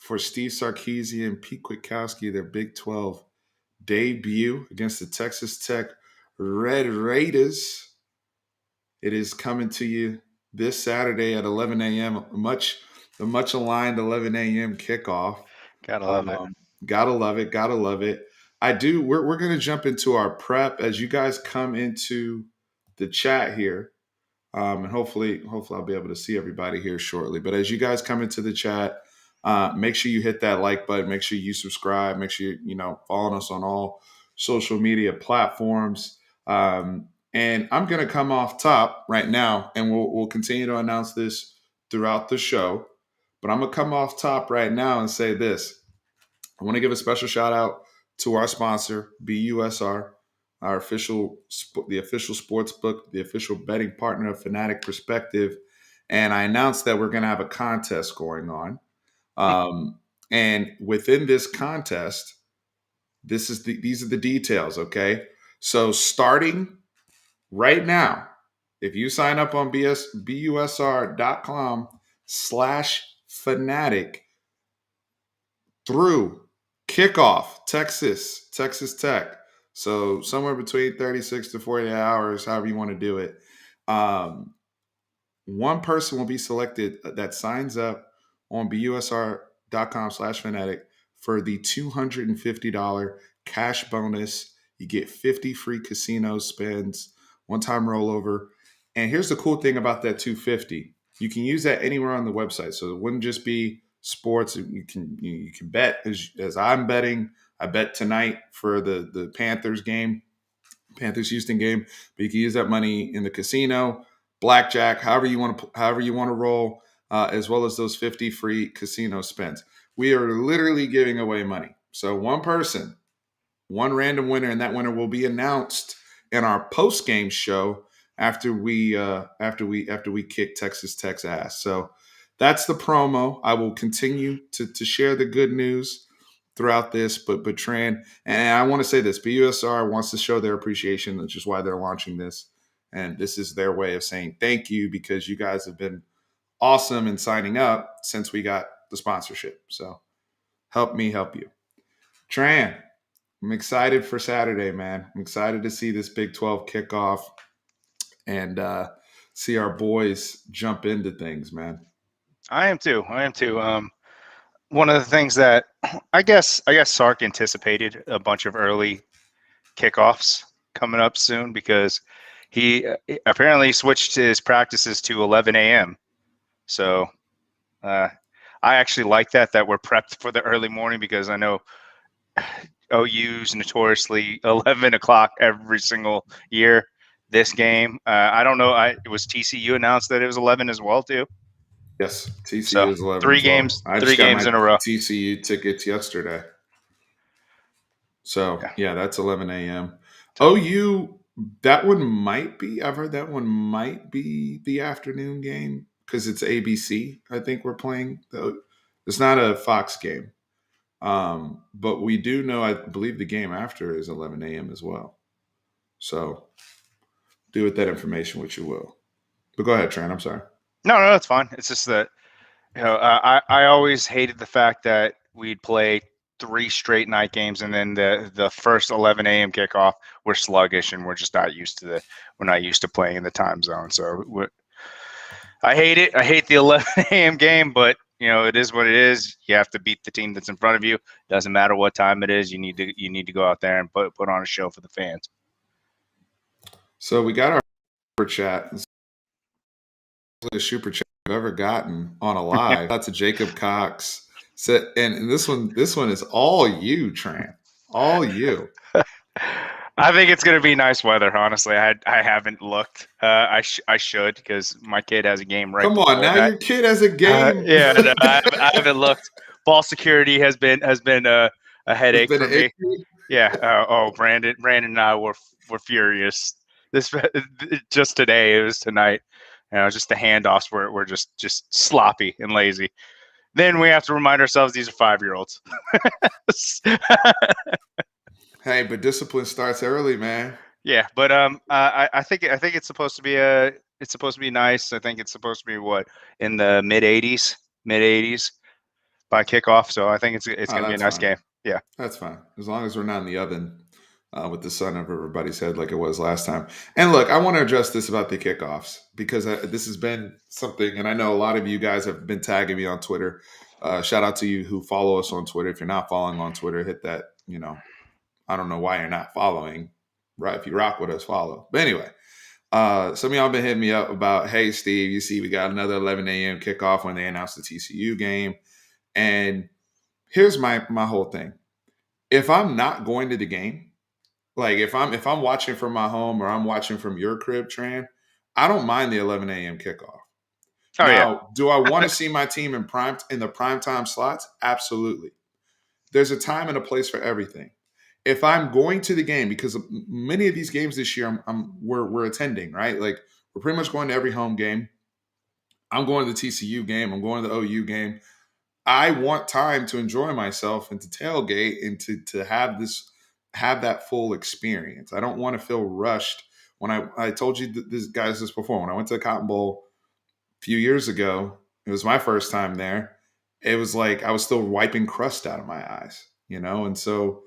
for Steve Sarkisian, Pete Kwiatkowski, their Big 12 debut against the Texas Tech Red Raiders. It is coming to you this Saturday at 11 a.m. The much aligned 11 a.m. kickoff. Gotta love it. Gotta love it. Gotta love it. I do. We're going to jump into our prep as you guys come into the chat here. And hopefully I'll be able to see everybody here shortly. But as you guys come into the chat, make sure you hit that like button. Make sure you subscribe. Make sure you follow us on all social media platforms. And I'm going to come off top right now, and we'll continue to announce this throughout the show. But I'm going to come off top right now and say this. I want to give a special shout out to our sponsor, BUSR, the official sports book, the official betting partner of Fanatic Perspective. And I announced that we're going to have a contest going on. And within this contest, these are the details, okay? So starting right now, if you sign up on busr.com/fanatic through kickoff, Texas Tech. So somewhere between 36 to 48 hours, however you want to do it. One person will be selected that signs up on busr.com/fanatic for the $250 cash bonus. You get 50 free casino spins, one-time rollover. And here's the cool thing about that 250. You can use that anywhere on the website. So it wouldn't just be sports. You can bet as I'm betting. I bet tonight for the Panthers game, Panthers Houston game, but you can use that money in the casino, blackjack, however you want to roll, as well as those 50 free casino spins. We are literally giving away money. So one person, one random winner, and that winner will be announced in our post game show after we kick Texas Tech's ass. So that's the promo. I will continue to share the good news throughout this, but Tran, and I want to say this, BUSR wants to show their appreciation, which is why they're launching this. And this is their way of saying thank you because you guys have been awesome in signing up since we got the sponsorship. So help me help you. Tran, I'm excited for Saturday, man. I'm excited to see this Big 12 kickoff and see our boys jump into things, man. I am too. One of the things that I guess Sark anticipated a bunch of early kickoffs coming up soon because he apparently switched his practices to 11 a.m. So I actually like that we're prepped for the early morning because I know OU's notoriously 11 o'clock every single year. This game, I don't know. It was TCU announced that it was 11 as well too. Yes, TCU is 11. Three games in a row. TCU tickets yesterday. So yeah, that's 11 a.m. OU, that one might be. I've heard that one might be the afternoon game because it's ABC. I think we're playing. It's not a Fox game, but we do know. I believe the game after is 11 a.m. as well. So do with that information what you will. But go ahead, Trent. I'm sorry. No, that's fine. It's just that I always hated the fact that we'd play 3 straight night games and then the first 11 a.m. kickoff we're sluggish and we're just not used to playing in the time zone. So I hate it. I hate the 11 a.m. game, but it is what it is. You have to beat the team that's in front of you. Doesn't matter what time it is. You need to go out there and put on a show for the fans. So we got our super chat. This is the super chat I've ever gotten on a live. That's a Jacob Cox. So, and this one is all you, Tran. All you. I think it's going to be nice weather. Honestly, I haven't looked. I should because my kid has a game right. Come on, now your kid has a game. No, I haven't looked. Ball security has been a headache for me. Yeah. Brandon and I were furious. Just today. It was tonight. Just the handoffs were just sloppy and lazy. Then we have to remind ourselves these are 5-year-olds. Hey, but discipline starts early, man. Yeah, but I think it's supposed to be nice. I think it's supposed to be in the mid 80s. by kickoff. So I think it's Oh, going to be a that's nice fine. game. Yeah. That's fine. As long as we're not in the oven with the sun over everybody's head like it was last time. And look, I want to address this about the kickoffs because this has been something, and I know a lot of you guys have been tagging me on Twitter. Shout out to you who follow us on Twitter. If you're not following on Twitter, hit that. I don't know why you're not following. Right? If you rock with us, follow. But anyway, some of y'all been hitting me up about, hey, Steve, you see, we got another 11 a.m. kickoff when they announced the TCU game, and here's my whole thing. If I'm not going to the game, like if I'm watching from my home or I'm watching from your crib, Tran, I don't mind the 11 a.m. kickoff. Oh yeah. Now, do I want to see my team in the prime time slots? Absolutely. There's a time and a place for everything. If I'm going to the game, because many of these games this year, we're attending, right? Like we're pretty much going to every home game. I'm going to the TCU game. I'm going to the OU game. I want time to enjoy myself and to tailgate and to have that full experience. I don't want to feel rushed. When I told you this before, when I went to the Cotton Bowl a few years ago, it was my first time there. It was like I was still wiping crust out of my eyes, and so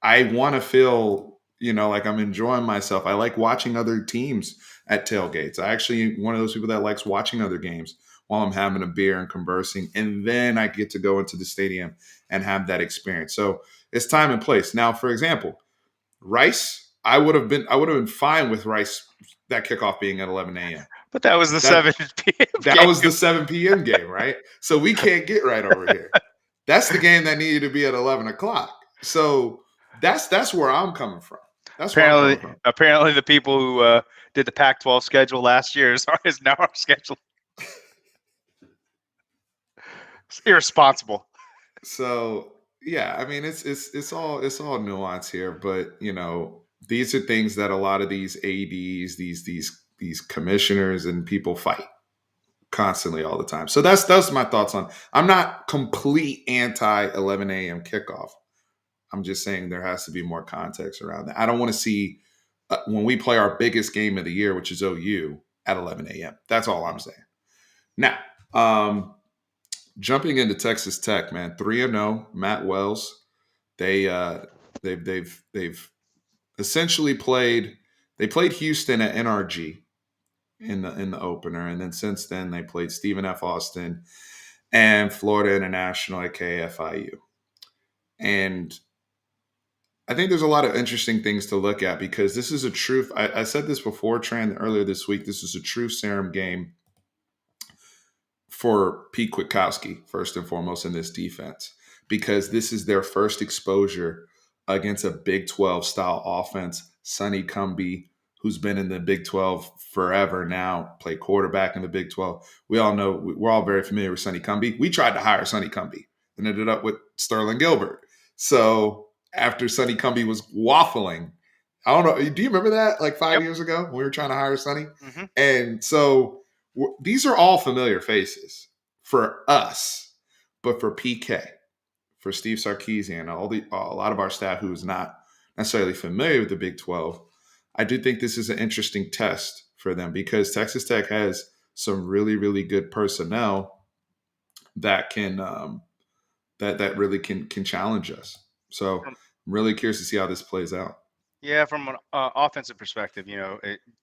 I want to feel, like I'm enjoying myself. I like watching other teams at tailgates. I actually one of those people that likes watching other games while I'm having a beer and conversing, and then I get to go into the stadium and have that experience. So it's time and place. Now, for example, Rice, I would have been fine with Rice that kickoff being at 11 a.m. But that was the That 7 p.m. that game. was the 7 p.m. game, right? So we can't get right over here. That's the game that needed to be at 11 o'clock. So that's where I'm coming from. That's where I'm coming from. Apparently, the people who did the Pac-12 schedule last year is now our schedule. It's irresponsible. So yeah, I mean it's all nuance here, but these are things that a lot of these ads, these commissioners and people fight constantly all the time. So that's my thoughts on. I'm not complete anti 11 a.m. kickoff. I'm just saying there has to be more context around that. I don't want to see when we play our biggest game of the year, which is OU, at 11 a.m. That's all I'm saying. Now, jumping into Texas Tech, man, 3-0, Matt Wells. They they've essentially played. They played Houston at NRG in the opener, and then since then they played Stephen F. Austin and Florida International at KFIU. And I think there's a lot of interesting things to look at because this is a true. I said this before, Tran, earlier this week. This is a true serum game for Pete Kwiatkowski, first and foremost, in this defense, because this is their first exposure against a Big 12 style offense. Sonny Cumbie, who's been in the Big 12 forever now, played quarterback in the Big 12. We all know, we're all very familiar with Sonny Cumbie. We tried to hire Sonny Cumbie and ended up with Sterling Gilbert. So after Sonny Cumbie was waffling, I don't know. Do you remember that like 5 years ago when we were trying to hire Sonny? Mm-hmm. And so these are all familiar faces for us, but for PK, for Steve Sarkisian, a lot of our staff who is not necessarily familiar with the Big 12, I do think this is an interesting test for them because Texas Tech has some really, really good personnel that can that really can challenge us. So I'm really curious to see how this plays out. Yeah, from an offensive perspective,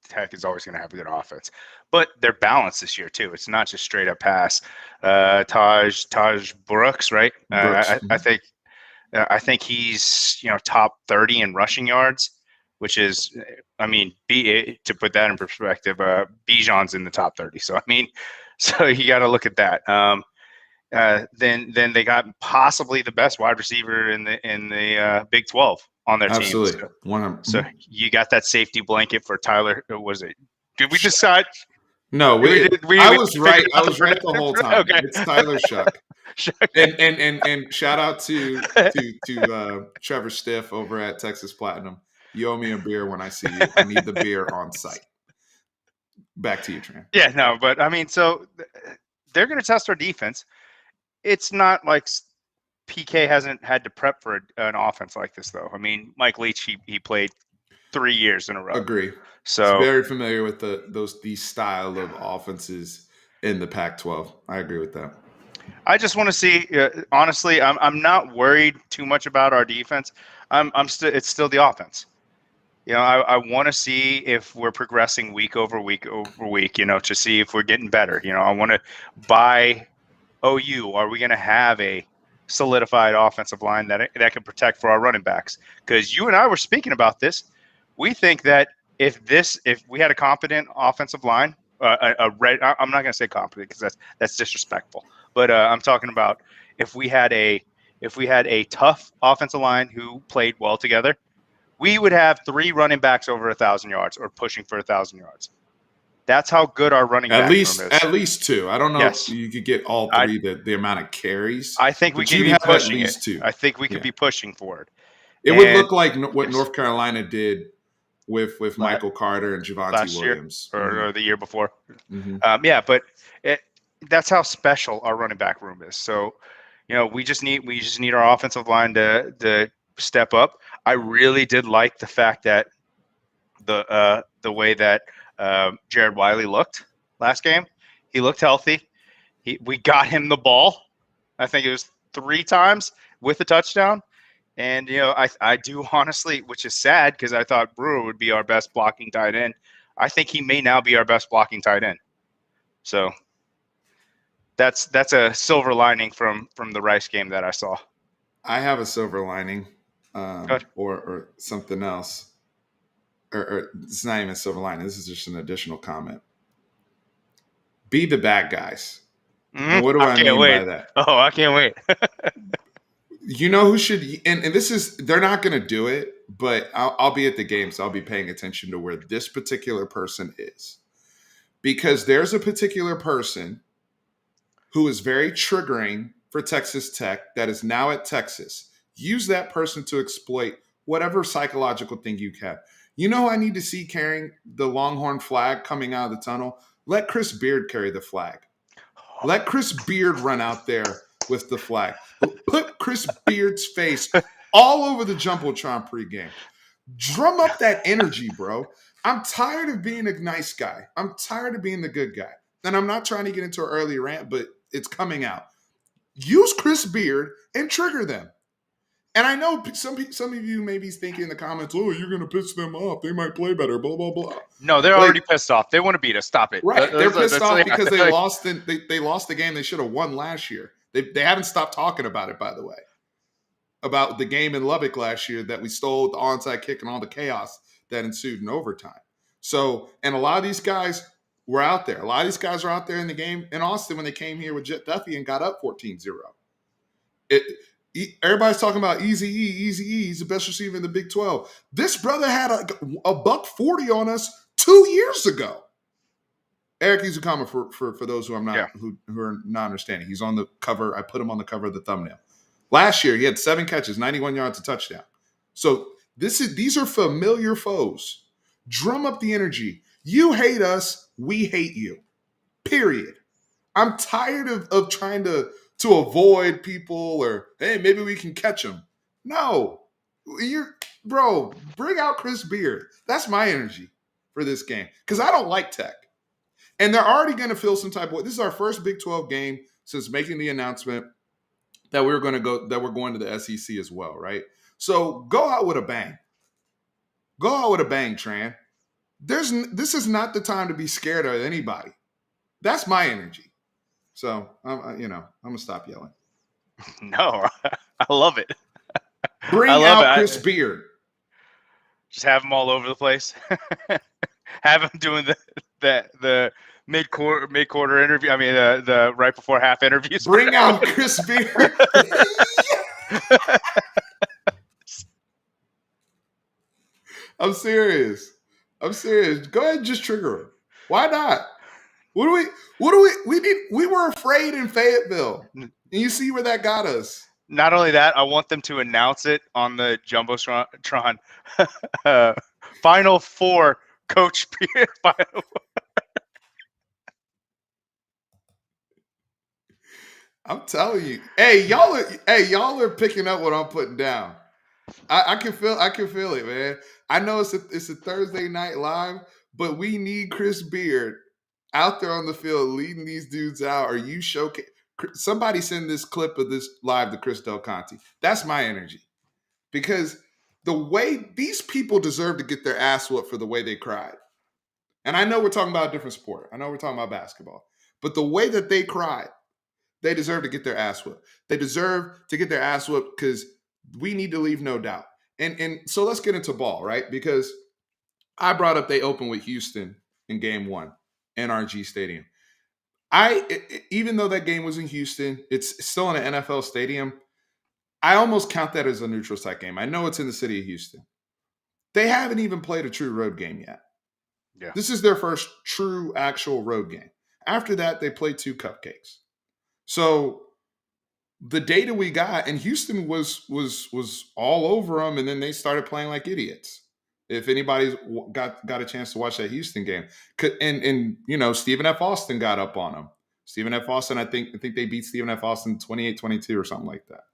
Tech is always going to have a good offense, but they're balanced this year too. It's not just straight up pass. Taj Brooks, right? Brooks, I think he's top 30 in rushing yards, which is, I mean, to put that in perspective, Bijan's in the top 30. So I mean, so you got to look at that. Then they got possibly the best wide receiver in the Big 12 on their absolutely. team. So you got that safety blanket for Tyler. Was it? Did we decide? No, I was right. I was right the whole time. Okay. It's Tyler Shuck. And shout out to Trevor Stiff over at Texas Platinum. You owe me a beer when I see you. I need the beer on site. Back to you, Tran. Yeah, no, but I mean, so they're going to test our defense. It's not like PK hasn't had to prep for an offense like this, though. I mean, Mike Leach, he played 3 years in a row. Agree. So he's very familiar with these style of offenses in the Pac-12. I agree with that. I just want to see. Honestly, I'm not worried too much about our defense. I'm still. It's still the offense. I want to see if we're progressing week over week over week. To see if we're getting better. I want to buy OU. Are we going to have a solidified offensive line that can protect for our running backs? Because you and I were speaking about this. We think that if we had a competent offensive line, I'm not going to say competent because that's disrespectful. But I'm talking about if we had a tough offensive line who played well together, we would have 3 running backs over 1,000 yards or pushing for 1,000 yards. That's how good our running At back room least is. at least two. I don't know if Yes, you could get all I three the amount of carries, I think we but could you'd be have at pushing it. least two. I think we could Yeah. be pushing for it. It would And look like what yes, North Carolina did with Michael Carter and Javonte last year Williams. or the year before. Mm-hmm. Yeah, but it, that's how special our running back room is. So, we just need our offensive line to step up. I really did like the fact that the way that Jared Wiley looked last game. He looked healthy. We got him the ball. I think it was 3 times with a touchdown. And I do honestly, which is sad because I thought Brewer would be our best blocking tight end. I think he may now be our best blocking tight end. So that's a silver lining from the Rice game that I saw. I have a silver lining, Good. or something else, or it's not even a silver lining. This is just an additional comment. Be the bad guys, and what do I I can't mean wait. by that? Oh, I can't wait. You know who should, and this is, they're not going to do it, but I'll be at the game, so I'll be paying attention to where this particular person is, because there's a particular person who is very triggering for Texas Tech that is now at Texas. Use that person to exploit whatever psychological thing you can. You know, I need to see carrying the Longhorn flag coming out of the tunnel. Let Chris Beard carry the flag. Let Chris Beard run out there with the flag. Put Chris Beard's face all over the Jumbotron pregame. Drum up that energy, bro. I'm tired of being a nice guy. I'm tired of being the good guy. And I'm not trying to get into an early rant, but it's coming out. Use Chris Beard and trigger them. And I know some of you may be thinking in the comments, "Oh, you're going to piss them off. They might play better." Blah blah blah. No, they're Like, already pissed off. They want to beat us. Stop it. right? They're pissed off because they like, lost. They lost the game they should have won last year. They haven't stopped talking about it, by the way, about the game in Lubbock last year that we stole the onside kick and all the chaos that ensued in overtime. So, and a lot of these guys were out there. A lot of these guys are out there in the game in Austin when they came here with Jet Duffy and got up 14-0. Everybody's talking about Easy E. He's the best receiver in the Big 12. This brother had a buck 40 on us 2 years ago. Eric Izukama, for those who are not understanding, he's on the cover. I put him on the cover of the thumbnail. Last year, he had 7 catches, 91 yards, a touchdown. So these are familiar foes. Drum up the energy. You hate us, we hate you. Period. I'm tired of trying to avoid people, or hey, maybe we can catch them. No, bro. Bring out Chris Beard. That's my energy for this game because I don't like Tech, and they're already going to feel some type of. This is our first Big 12 game since making the announcement that we're going to the SEC as well, right? So go out with a bang. Go out with a bang, Tran. This is not the time to be scared of anybody. That's my energy. So, I'm going to stop yelling. no, I love it. Bring out Chris Beard. Just have them all over the place. Have him doing the mid-quarter interview. I mean, the right before half interviews. Bring out Chris Beard. I'm serious. Go ahead and just trigger him. Why not? We were afraid in Fayetteville. And you see where that got us. Not only that, I want them to announce it on the Jumbotron. Final 4, Coach Beard. I'm telling you. Hey, y'all are picking up what I'm putting down. I can feel it, man. I know it's a Thursday night live, but we need Chris Beard out there on the field leading these dudes out. Are you showcase Somebody send this clip of this live to Chris Del Conte. That's my energy. Because the way these people deserve to get their ass whooped for the way they cried. And I know we're talking about a different sport. I know we're talking about basketball. But the way that they cried, they deserve to get their ass whooped. They deserve to get their ass whooped because we need to leave no doubt. And so let's get into ball, right? Because I brought up they opened with Houston in game one, NRG Stadium. Even though that game was in Houston, it's still in an NFL stadium. I almost count that as a neutral site game. I know it's in the city of Houston. They haven't even played a true road game yet. Yeah. This is their first true actual road game. After that, they played 2 cupcakes. So the data we got, and Houston was all over them, and then they started playing like idiots. If anybody's got a chance to watch that Houston game, and Stephen F. Austin got up on them. Stephen F. Austin, I think they beat Stephen F. Austin 28-22 or something like that.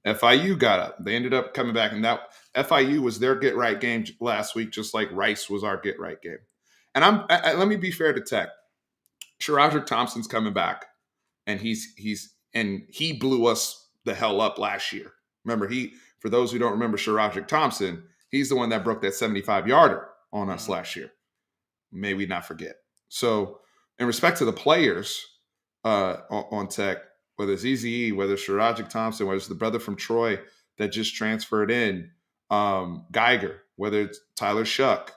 FIU got up. They ended up coming back, and that FIU was their get right game last week, just like Rice was our get right game. And let me be fair to Tech. SaRodorick Thompson's coming back, and he blew us the hell up last year. Remember, for those who don't remember SaRodorick Thompson, he's the one that broke that 75-yarder on us last year. May we not forget. So, in respect to the players on Tech, whether it's Eazy-E, whether it's SaRodorick Thompson, whether it's the brother from Troy that just transferred in, Geiger, whether it's Tyler Shuck,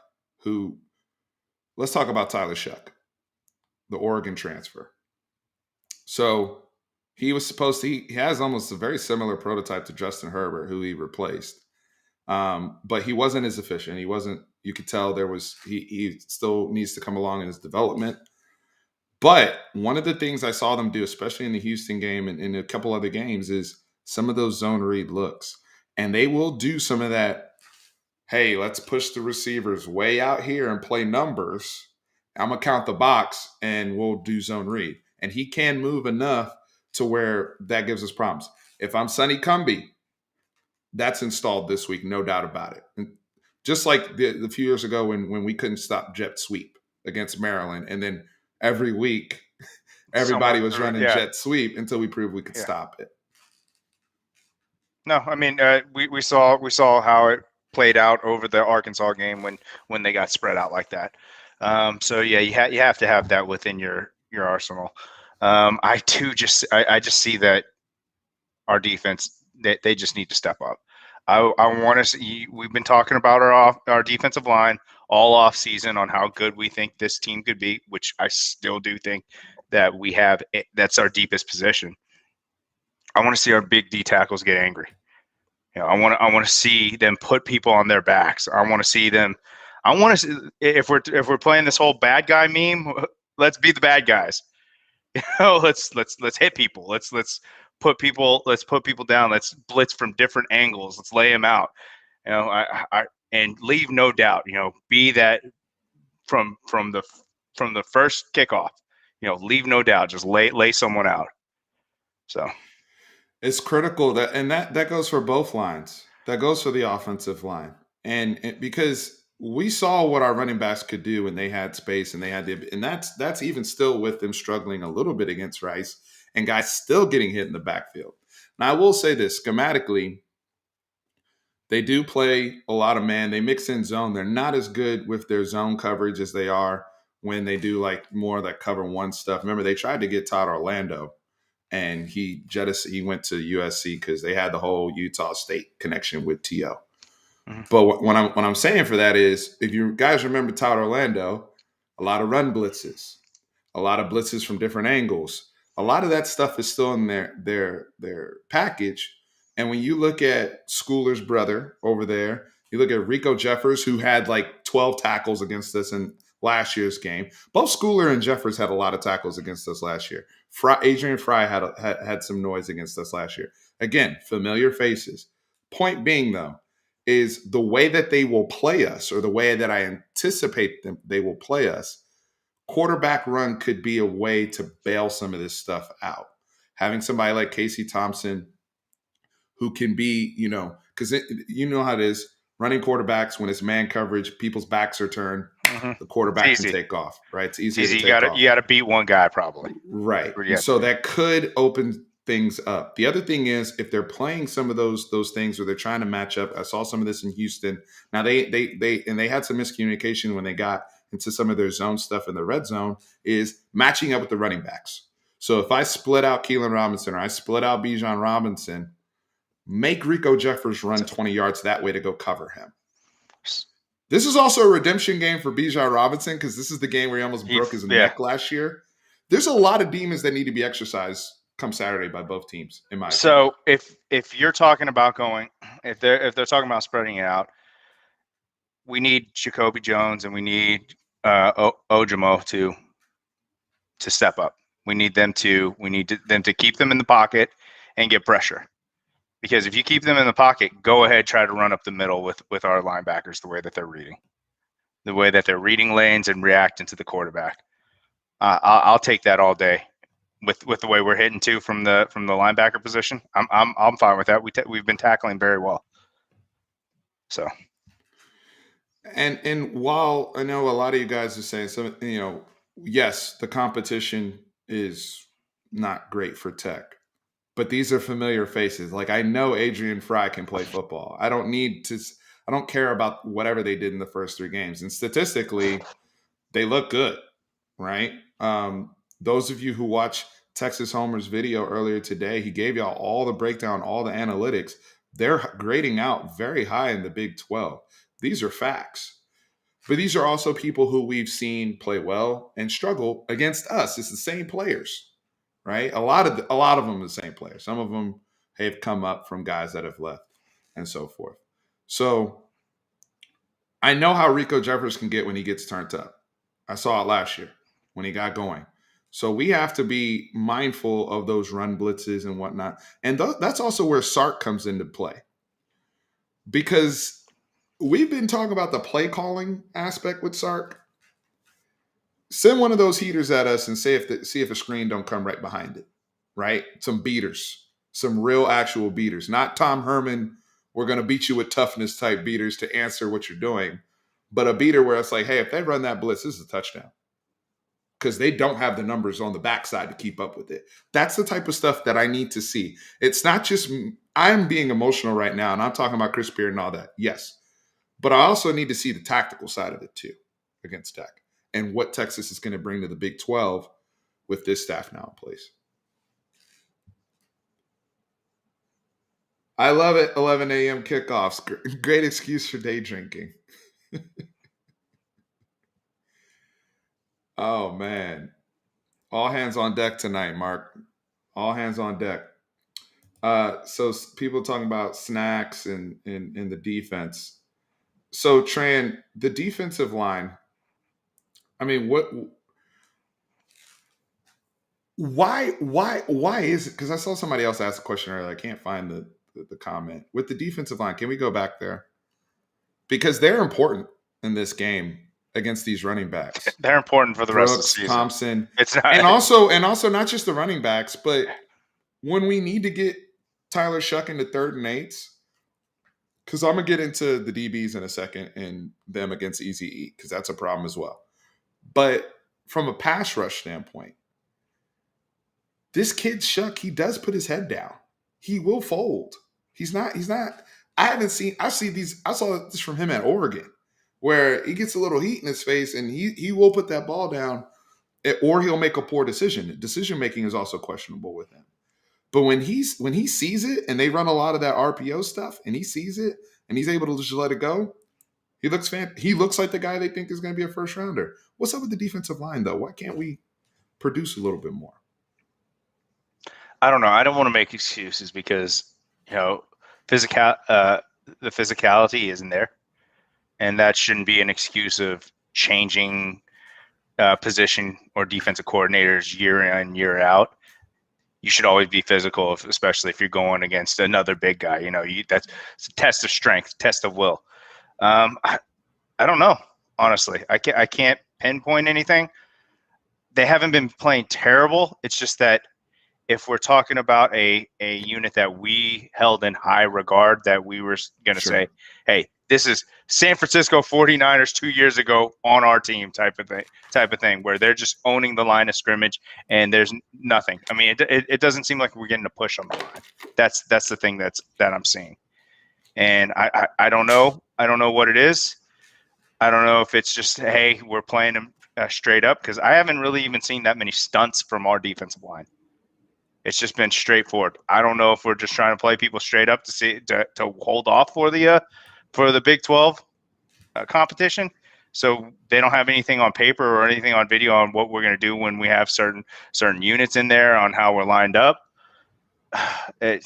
let's talk about Tyler Shuck, the Oregon transfer. So he was he has almost a very similar prototype to Justin Herbert, who he replaced. But he wasn't as efficient. You could tell he still needs to come along in his development. But one of the things I saw them do, especially in the Houston game and in a couple other games, is some of those zone read looks. And they will do some of that, hey, let's push the receivers way out here and play numbers. I'm going to count the box and we'll do zone read. And he can move enough to where that gives us problems. If I'm Sonny Cumbie, that's installed this week, no doubt about it. And just like the few years ago when we couldn't stop jet sweep against Maryland. And then every week, everybody was running jet sweep until we proved we could stop it. No, I mean, we saw how it played out over the Arkansas game when they got spread out like that. So yeah, you have to have that within your arsenal. I just see that our defense, they just need to step up. I want to see. We've been talking about our defensive line all off season on how good we think this team could be, which I still do think that we have. That's our deepest position. I want to see our big D tackles get angry. I want to see them put people on their backs. I want to see them. I want to. If we're playing this whole bad guy meme, let's be the bad guys. Let's hit people. Let's put people down. Let's blitz from different angles. Let's lay them out. And leave no doubt. Be that from the first kickoff. Leave no doubt. Just lay someone out. So it's critical that goes for both lines. That goes for the offensive line, and because we saw what our running backs could do when they had space and that's even still with them struggling a little bit against Rice and guys still getting hit in the backfield. Now I will say this schematically, they do play a lot of man. They mix in zone. They're not as good with their zone coverage as they are when they do like more of that cover one stuff. Remember, they tried to get Todd Orlando, and he went to USC because they had the whole Utah State connection with T.O. Mm-hmm. But what I'm saying for that is, if you guys remember Todd Orlando, a lot of run blitzes, a lot of blitzes from different angles. A lot of that stuff is still in their package. And when you look at Schooler's brother over there, you look at Rico Jeffers, who had like 12 tackles against us in last year's game. Both Schooler and Jeffers had a lot of tackles against us last year. Adrian Fry had some noise against us last year. Again, familiar faces. Point being, though, is the way that they will play us, or the way that I anticipate they will play us, quarterback run could be a way to bail some of this stuff out. Having somebody like Casey Thompson, who can be, because you know how it is, running quarterbacks when it's man coverage, people's backs are turned. Mm-hmm. The quarterback It's can easy. take off, right? It's It's easier to easy. take off. You gotta beat one guy probably. Right. Or you And have so to. that could open things up. The other thing is if they're playing some of those things, or they're trying to match up. I saw some of this in Houston. Now they had some miscommunication when they got into some of their zone stuff in the red zone, is matching up with the running backs. So if I split out Keelan Robinson or I split out Bijan Robinson, make Rico Jeffers run 20 yards that way to go cover him. This is also a redemption game for Bijan Robinson, because this is the game where he almost broke his neck last year. There's a lot of demons that need to be exercised come Saturday by both teams, in my opinion. So if you're talking about going, if they're talking about spreading it out, we need Jacoby Jones and we need Ojimo to step up. We need them to keep them in the pocket and get pressure. Because if you keep them in the pocket, go ahead, try to run up the middle with our linebackers the way that they're reading lanes and reacting to the quarterback. I'll take that all day. With the way we're hitting too from the linebacker position, I'm fine with that. We've been tackling very well. So. And while I know a lot of you guys are saying some, yes, the competition is not great for Tech, but these are familiar faces. Like, I know Adrian Fry can play football. I don't care about whatever they did in the first 3 games. And statistically, they look good, right? Those of you who watch Texas Homer's video earlier today, he gave y'all all the breakdown, all the analytics. They're grading out very high in the Big 12. These are facts. But these are also people who we've seen play well and struggle against us. It's the same players, right? A lot of them are the same players. Some of them have come up from guys that have left and so forth. So I know how Rico Jeffers can get when he gets turned up. I saw it last year when he got going. So we have to be mindful of those run blitzes and whatnot. And that's also where Sark comes into play. Because we've been talking about the play calling aspect with Sark. Send one of those heaters at us and see if a screen don't come right behind it, right? Some beaters, some real actual beaters, not Tom Herman. We're going to beat you with toughness type beaters to answer what you're doing, but a beater where it's like, hey, if they run that blitz, this is a touchdown, because they don't have the numbers on the backside to keep up with it. That's the type of stuff that I need to see. It's not just I'm being emotional right now, and I'm talking about Chris Beard and all that. Yes, but I also need to see the tactical side of it too against Tech, and what Texas is going to bring to the Big 12 with this staff now in place. I love it. 11 a.m. kickoffs. Great excuse for day drinking. Oh, man. All hands on deck tonight, Mark. All hands on deck. So people talking about snacks and the defense. So, Tran, the defensive line, I mean, why is it? Because I saw somebody else ask a question earlier. I can't find the comment. With the defensive line, can we go back there? Because they're important in this game against these running backs. They're important for the rest of the Brooks, season. Thompson. It's not, and also not just the running backs, but when we need to get Tyler Shuck into 3rd and 8s, because I'm going to get into the DBs in a second and them against Easy E, because that's a problem as well. But from a pass rush standpoint, this kid Shuck, he does put his head down. He will fold. He's not, I saw this from him at Oregon, where he gets a little heat in his face and he will put that ball down, or he'll make a poor decision. Decision making is also questionable with him. But when he sees it, and they run a lot of that RPO stuff, and he sees it and he's able to just let it go, he looks like the guy they think is going to be a first rounder. What's up with the defensive line though? Why can't we produce a little bit more? I don't know. I don't want to make excuses because the physicality isn't there, and that shouldn't be an excuse of changing position or defensive coordinators year in, year out. You should always be physical, especially if you're going against another big guy. That's a test of strength, test of will. I don't know, honestly. I can't pinpoint anything. They haven't been playing terrible. It's just that if we're talking about a unit that we held in high regard, that we were going to say, hey, this is San Francisco 49ers 2 years ago on our team type of thing where they're just owning the line of scrimmage and there's nothing. I mean, it doesn't seem like we're getting a push on the line. That's the thing that I'm seeing. And I don't know. I don't know what it is. I don't know if it's just, hey, we're playing them straight up, because I haven't really even seen that many stunts from our defensive line. It's just been straightforward. I don't know if we're just trying to play people straight up to hold off for the Big 12 competition. So they don't have anything on paper or anything on video on what we're going to do when we have certain units in there on how we're lined up. To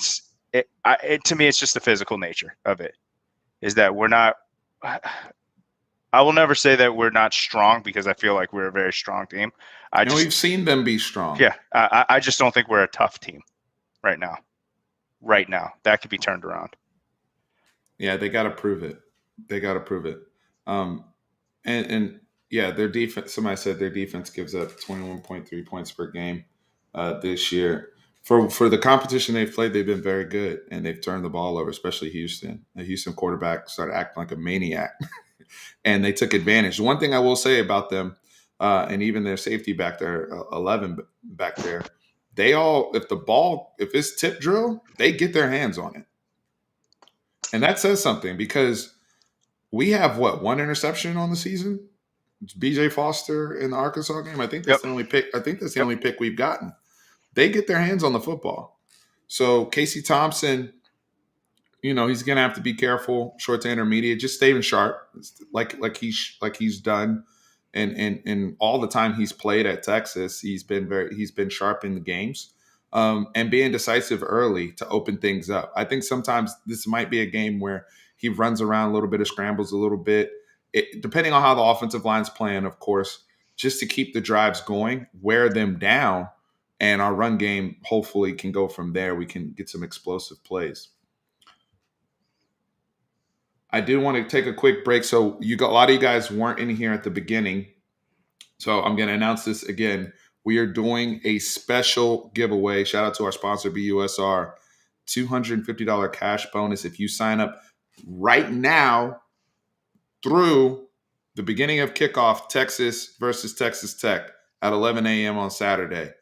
me, it's just the physical nature of it. Is that we're not. I will never say that we're not strong, because I feel like we're a very strong team. We've seen them be strong. Yeah, I just don't think we're a tough team right now. Right now, that could be turned around. Yeah, they got to prove it. And yeah, their defense. Somebody said their defense gives up 21.3 points per game this year. For the competition they've played, they've been very good, and they've turned the ball over, especially Houston. The Houston quarterback started acting like a maniac, and they took advantage. One thing I will say about them, and even their safety back there, 11 back there, if it's tip drill, they get their hands on it. And that says something, because we have one interception on the season? It's BJ Foster in the Arkansas game. I think that's the only pick. I think that's the only pick we've gotten. They get their hands on the football. So Casey Thompson, he's gonna have to be careful, short to intermediate, just staying sharp, like he's done, and all the time he's played at Texas, he's been sharp in the games, and being decisive early to open things up. I think sometimes this might be a game where he runs around a little bit, or scrambles a little bit, depending on how the offensive line's playing, of course, just to keep the drives going, wear them down, and our run game hopefully can go from there. We can get some explosive plays. I do want to take a quick break. So a lot of you guys weren't in here at the beginning. So I'm going to announce this again. We are doing a special giveaway. Shout out to our sponsor, BUSR. $250 cash bonus if you sign up right now through the beginning of kickoff, Texas versus Texas Tech at 11 a.m. on Saturday.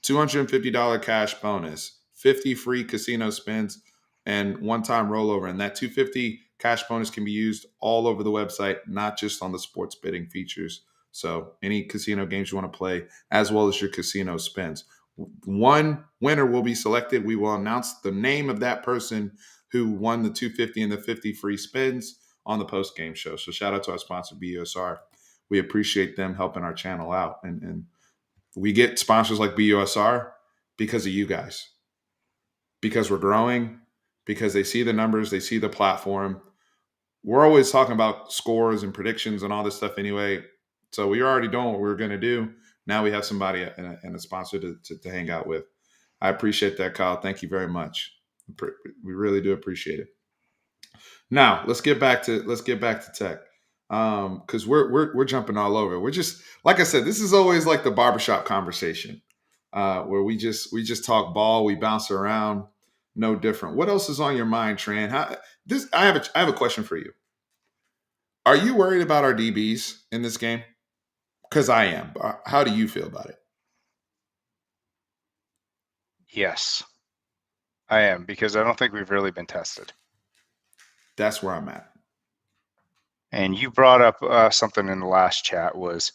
$250 cash bonus, 50 free casino spins, and one-time rollover. And that $250 cash bonus can be used all over the website, not just on the sports betting features. So any casino games you want to play, as well as your casino spins. One winner will be selected. We will announce the name of that person who won the $250 and the 50 free spins on the post-game show. So shout out to our sponsor, BUSR. We appreciate them helping our channel out. And we get sponsors like BUSR because of you guys, because we're growing, because they see the numbers, they see the platform. We're always talking about scores and predictions and all this stuff anyway. So we already doing what we're going to do. Now we have somebody and a sponsor to hang out with. I appreciate that, Kyle. Thank you very much. We really do appreciate it. Now let's get back to tech, because we're jumping all over. We're just, like I said, this is always like the barbershop conversation, where we just talk ball, we bounce around, no different. What else is on your mind, Tran? I have a question for you. Are you worried about our DBs in this game? Because I am. How do you feel about it? Yes, I am, because I don't think we've really been tested. That's where I'm at. And you brought up something in the last chat was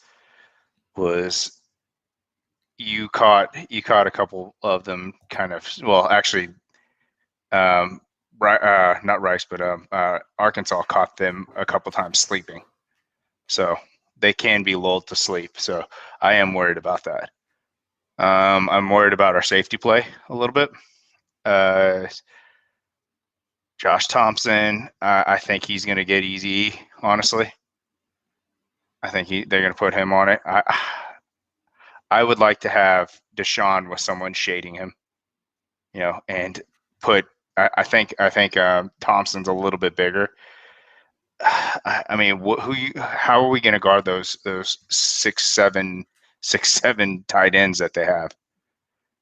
you caught a couple of them kind of, well, actually, not Rice, but Arkansas caught them a couple times sleeping. So they can be lulled to sleep. So I am worried about that. I'm worried about our safety play a little bit. Josh Thompson, I think he's going to get easy, honestly. I think they're going to put him on it. I would like to have Deshaun with someone shading him, and put. I think Thompson's a little bit bigger. I mean, how are we going to guard those 6'7" tight ends that they have?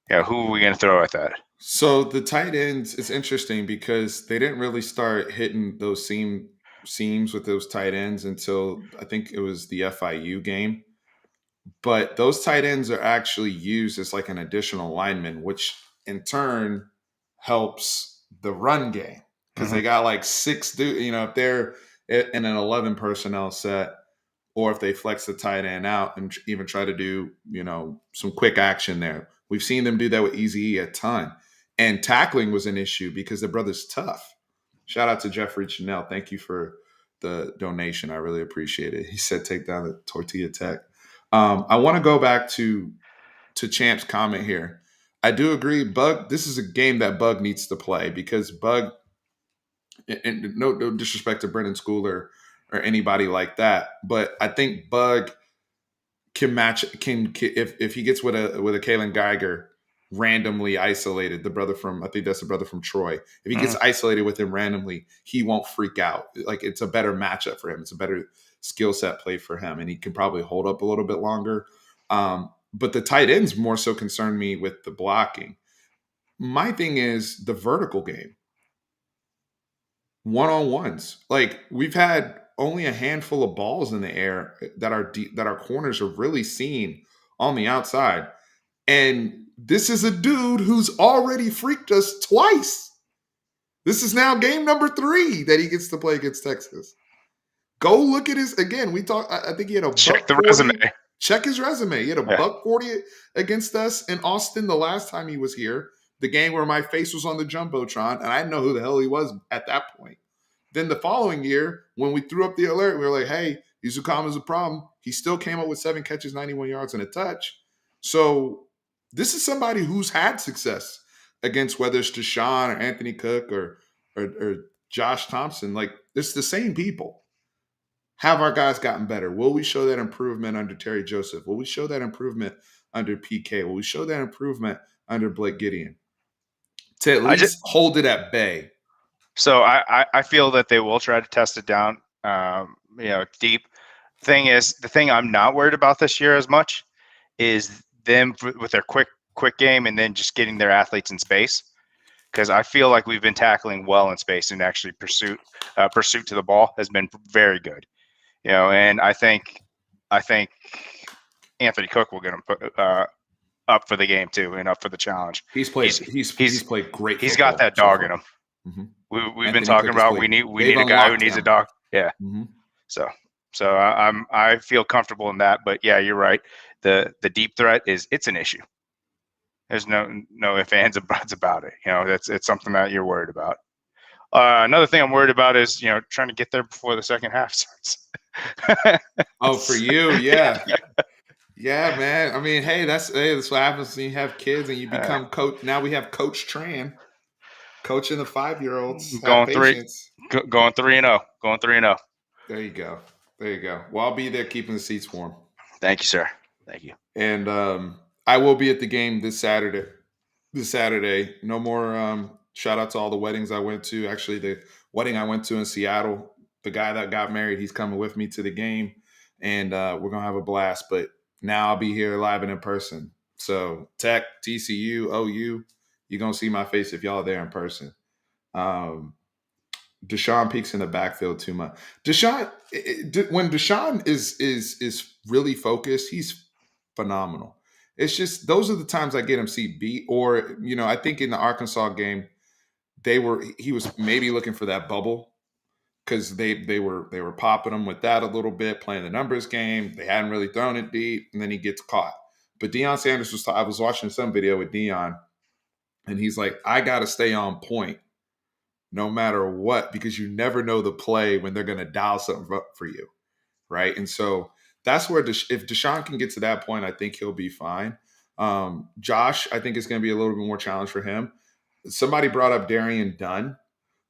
Yeah, who are we going to throw at that? So the tight ends is interesting because they didn't really start hitting those seam seams with those tight ends until I think it was the FIU game. But those tight ends are actually used as like an additional lineman, which in turn helps the run game because Hmm. they got like six dude. If they're in an 11 personnel set, or if they flex the tight end out and even try to do some quick action there. We've seen them do that with Easy a ton. And tackling was an issue because the brother's tough. Shout out to Jeffrey Chanel. Thank you for the donation. I really appreciate it. He said, "Take down the tortilla tech." I want to go back to Champ's comment here. I do agree. Bug. This is a game that Bug needs to play because Bug. And no disrespect to Brendan Schooler or anybody like that, but I think Bug can match if he gets with a Kalen Geiger randomly isolated, the brother from I think that's the brother from Troy. If he gets Hmm. isolated with him randomly, he won't freak out. Like it's a better matchup for him. It's a better skill set play for him, and he can probably hold up a little bit longer. But the tight ends more so concern me with the blocking. My thing is the vertical game, one on ones. Like we've had only a handful of balls in the air that our corners are really seeing on the outside. And this is a dude who's already freaked us twice. This is now game number 3 that he gets to play against Texas. Go look at his again. We talked. I think he had a Check buck the resume. 40. Check his resume. He had a Yeah. buck 40 against us in Austin the last time he was here. The game where my face was on the jumbotron, and I didn't know who the hell he was at that point. Then the following year, when we threw up the alert, we were like, "Hey, Izukama's a problem." He still came up with 7 catches, 91 yards, and a touch. So this is somebody who's had success against whether it's Deshaun or Anthony Cook or Josh Thompson. Like it's the same people. Have our guys gotten better? Will we show that improvement under Terry Joseph? Will we show that improvement under PK? Will we show that improvement under Blake Gideon? To at I just least hold it at bay. so I feel that they will try to test it down, deep. The thing I'm not worried about this year as much is them with their quick game and then just getting their athletes in space. Because I feel like we've been tackling well in space and actually pursuit to the ball has been very good. And I think Anthony Cook will get him up for the game too and up for the challenge. He's He's played. He's he's played great he's got football that so dog in far. him. Mm-hmm. We've been Anthony talking Cook has about played. we They've need a guy who unlocked needs a him. dog. Yeah. Mm-hmm. So I feel comfortable in that. But yeah, you're right. The deep threat it's an issue. There's no ifs, ands, and buts about it. It's something that you're worried about. Another thing I'm worried about is trying to get there before the second half starts. Oh, for you, yeah. Yeah, man. I mean, that's what happens when you have kids and you Uh, become coach. Now we have Coach Tran coaching the 5-year-olds. Have going three, patience. going 3-0, going 3-0. There you go. There you go. Well, I'll be there keeping the seats warm. Thank you, sir. Thank you. And I will be at the game this Saturday. This Saturday. No more shout out to all the weddings I went to. Actually, the wedding I went to in Seattle, the guy that got married, he's coming with me to the game. And we're gonna have a blast. But now I'll be here live and in person. So Tech, TCU, OU, you're gonna see my face if y'all are there in person. Um, Deshaun peaks in the backfield too much. When Deshaun is really focused, he's phenomenal. It's just those are the times I get him see beat. Or I think in the Arkansas game, he was maybe looking for that bubble because they were popping him with that a little bit, playing the numbers game. They hadn't really thrown it deep, and then he gets caught. But Deion Sanders I was watching some video with Deion, and he's like, I got to stay on point no matter what, because you never know the play when they're going to dial something up for you, right? And so that's where if Deshaun can get to that point, I think he'll be fine. Josh, I think it's going to be a little bit more challenge for him. Somebody brought up Darian Dunn.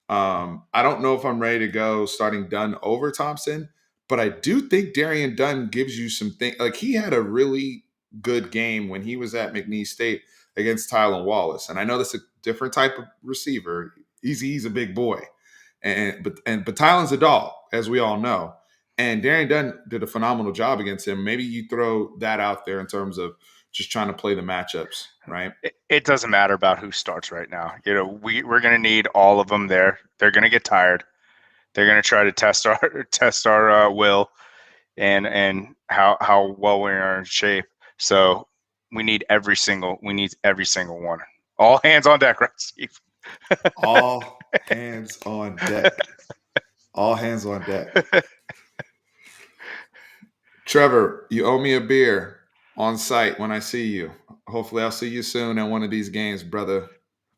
I don't know if I'm ready to go starting Dunn over Thompson, but I do think Darian Dunn gives you some things. Like he had a really good game when he was at McNeese State against Tylan Wallace, and I know that's a different type of receiver. He's a big boy, but Tylan's a dog, as we all know. And Darian Dunn did a phenomenal job against him. Maybe you throw that out there in terms of just trying to play the matchups, right? It doesn't matter about who starts right now. We're going to need all of them there. They're going to get tired. They're going to try to test our will and how well we are in shape. So we need every single one. All hands on deck, right, Steve? All hands on deck. All hands on deck. Trevor, you owe me a beer on site when I see you. Hopefully, I'll see you soon at one of these games, brother.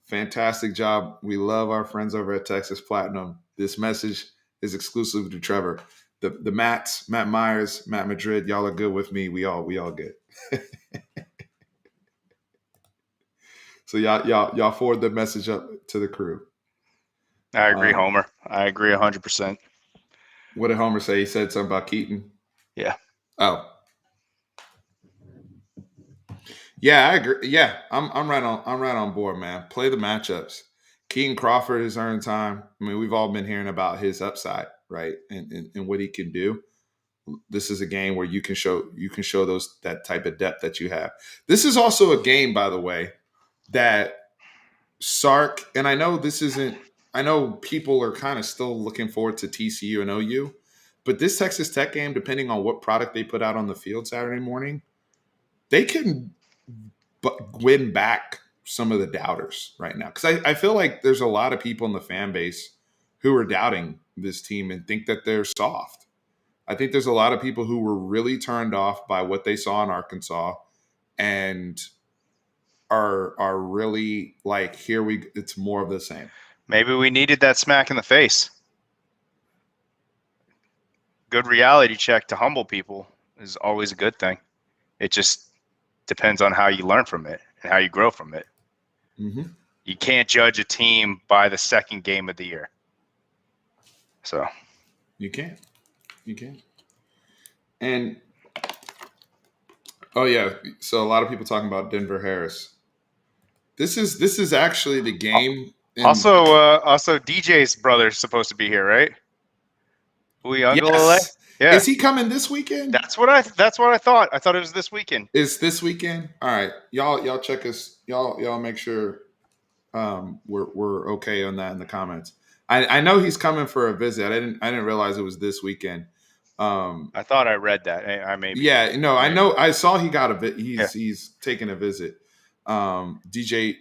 Fantastic job. We love our friends over at Texas Platinum. This message is exclusive to Trevor. The Matts, Matt Myers, Matt Madrid, y'all are good with me. We all good. So y'all forward the message up to the crew. I agree, Homer. I agree 100%. What did Homer say? He said something about Keaton. Yeah. Oh. Yeah, I agree. Yeah, I'm right on board, man. Play the matchups. Keaton Crawford has earned time. I mean, we've all been hearing about his upside, right? And what he can do. This is a game where you can show that type of depth that you have. This is also a game, by the way, that Sark, and I know this isn't, I know people are kind of still looking forward to TCU and OU, but this Texas Tech game, depending on what product they put out on the field Saturday morning, they can win back some of the doubters right now. Because I feel like there's a lot of people in the fan base who are doubting this team and think that they're soft. I think there's a lot of people who were really turned off by what they saw in Arkansas and are really like, it's more of the same. Maybe we needed that smack in the face. Good reality check to humble people is always a good thing. It just depends on how you learn from it and how you grow from it. Mm-hmm. You can't judge a team by the second game of the year. So you can't. And oh yeah, so a lot of people talking about Denver Harris. This is actually the game. Also, DJ's brother's supposed to be here, right? Yes. Yeah. Is he coming this weekend? That's what I thought. I thought it was this weekend. It's this weekend. All right, y'all check us. Y'all make sure we're okay on that in the comments. I know he's coming for a visit. I didn't realize it was this weekend. I thought I read that. I maybe. Yeah, no, I know. I saw he got a bit. He's taking a visit. DJ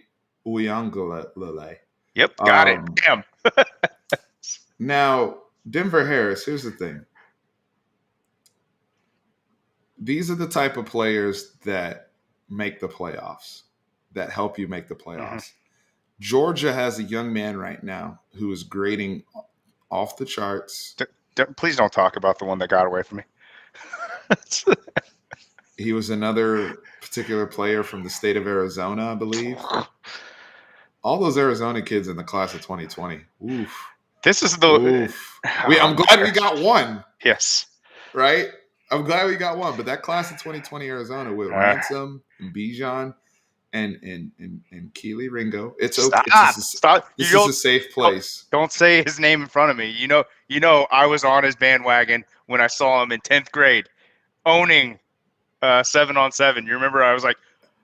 Uyunglele. Yep, got it. Damn. Now, Denver Harris. Here's the thing. These are the type of players that make the playoffs, that help you make the playoffs. Mm-hmm. Georgia has a young man right now who is grading off the charts. Please don't talk about the one that got away from me. He was another particular player from the state of Arizona, I believe. All those Arizona kids in the class of 2020. Oof. This is the. Oof. I'm glad we got one. Yes. Right? I'm glad we got one. But that class of 2020 Arizona with Ransom and Bijan and Keely Ringo. It's okay. Stop. This is a safe place. Don't say his name in front of me. You know, I was on his bandwagon when I saw him in 10th grade, owning 7-on-7. You remember? I was like,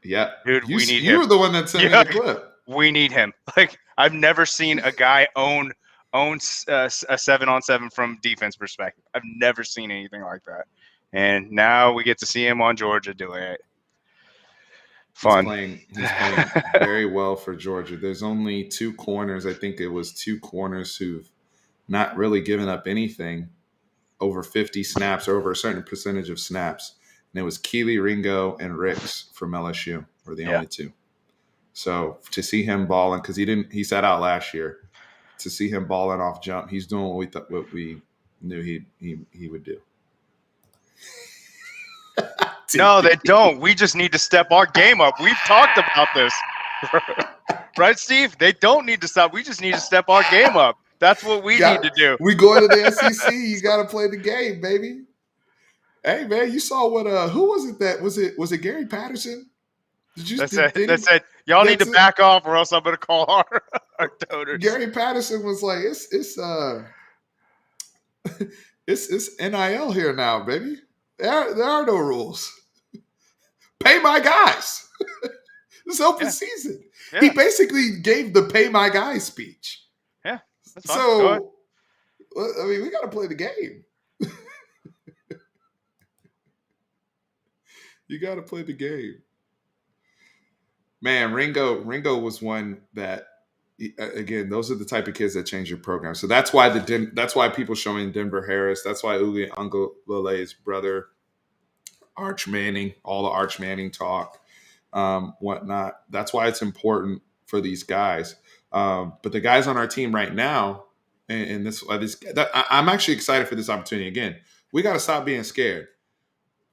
"Yeah, dude, we need him." You were the one that sent me the clip. We need him. Like, I've never seen a guy own a 7-on-7 from defense perspective. I've never seen anything like that. And now we get to see him on Georgia doing it. Fun. He's playing very well for Georgia. There's only two corners. I think it was two corners who've not really given up anything over 50 snaps or over a certain percentage of snaps. And it was Keely Ringo and Ricks from LSU were the only two. So to see him balling, because he sat out last year, to see him balling off jump, he's doing what we knew he would do. No, they don't. We just need to step our game up. We've talked about this. Right, Steve? They don't need to stop. We just need to step our game up. That's what we need to do. We going to the SEC. You got to play the game, baby. Hey, man, you saw what who was it that was it Gary Patterson? That said, y'all need to back off or else I'm going to call our donors. Gary Patterson was like, it's NIL here now, baby. There are no rules. Pay my guys. It's open season. Yeah. He basically gave the pay my guys speech. Yeah. That's fine. So I mean, we got to play the game. You got to play the game. Man, Ringo was one that again, those are the type of kids that change your program. So that's why that's why people showing Denver Harris. That's why Uli Ungalale's brother, Arch Manning, all the Arch Manning talk, whatnot. That's why it's important for these guys. But the guys on our team right now, and I'm actually excited for this opportunity. Again, we got to stop being scared.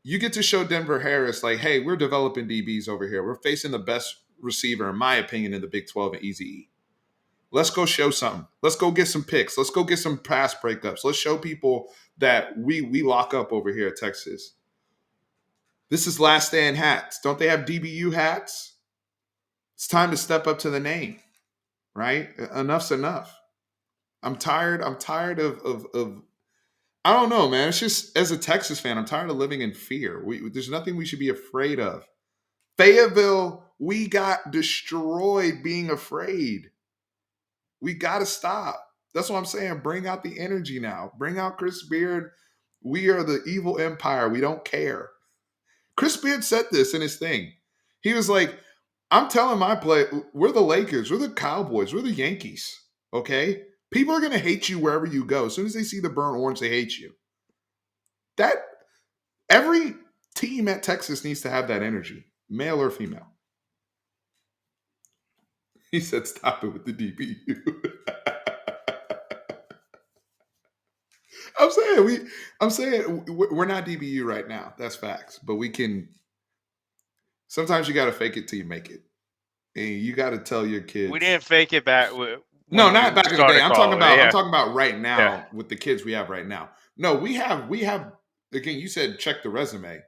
You get to show Denver Harris, like, hey, we're developing DBs over here. We're facing the best receiver, in my opinion, in the Big 12 and Easy E. Let's go show something. Let's go get some picks. Let's go get some pass breakups. Let's show people that we lock up over here at Texas. This is last stand hats. Don't they have DBU hats? It's time to step up to the name, right? Enough's enough. I'm tired. I'm tired of I don't know, man. It's just as a Texas fan, I'm tired of living in fear. There's nothing we should be afraid of. Fayetteville, we got destroyed being afraid. We got to stop. That's what I'm saying. Bring out the energy now. Bring out Chris Beard. We are the evil empire. We don't care. Chris Beard said this in his thing. He was like, I'm telling my play, we're the Lakers, we're the Cowboys, we're the Yankees. Okay? People are going to hate you wherever you go. As soon as they see the burnt orange, they hate you. That every team at Texas needs to have that energy, male or female. He said, stop it with the DBU. I'm saying we're not DBU right now. That's facts. But we can. Sometimes you got to fake it till you make it, and you got to tell your kids. We didn't fake it back No, when not we back in the day. started college. I'm Yeah, talking about right now yeah. with the kids we have right now. No, we have. Again, you said check the resume.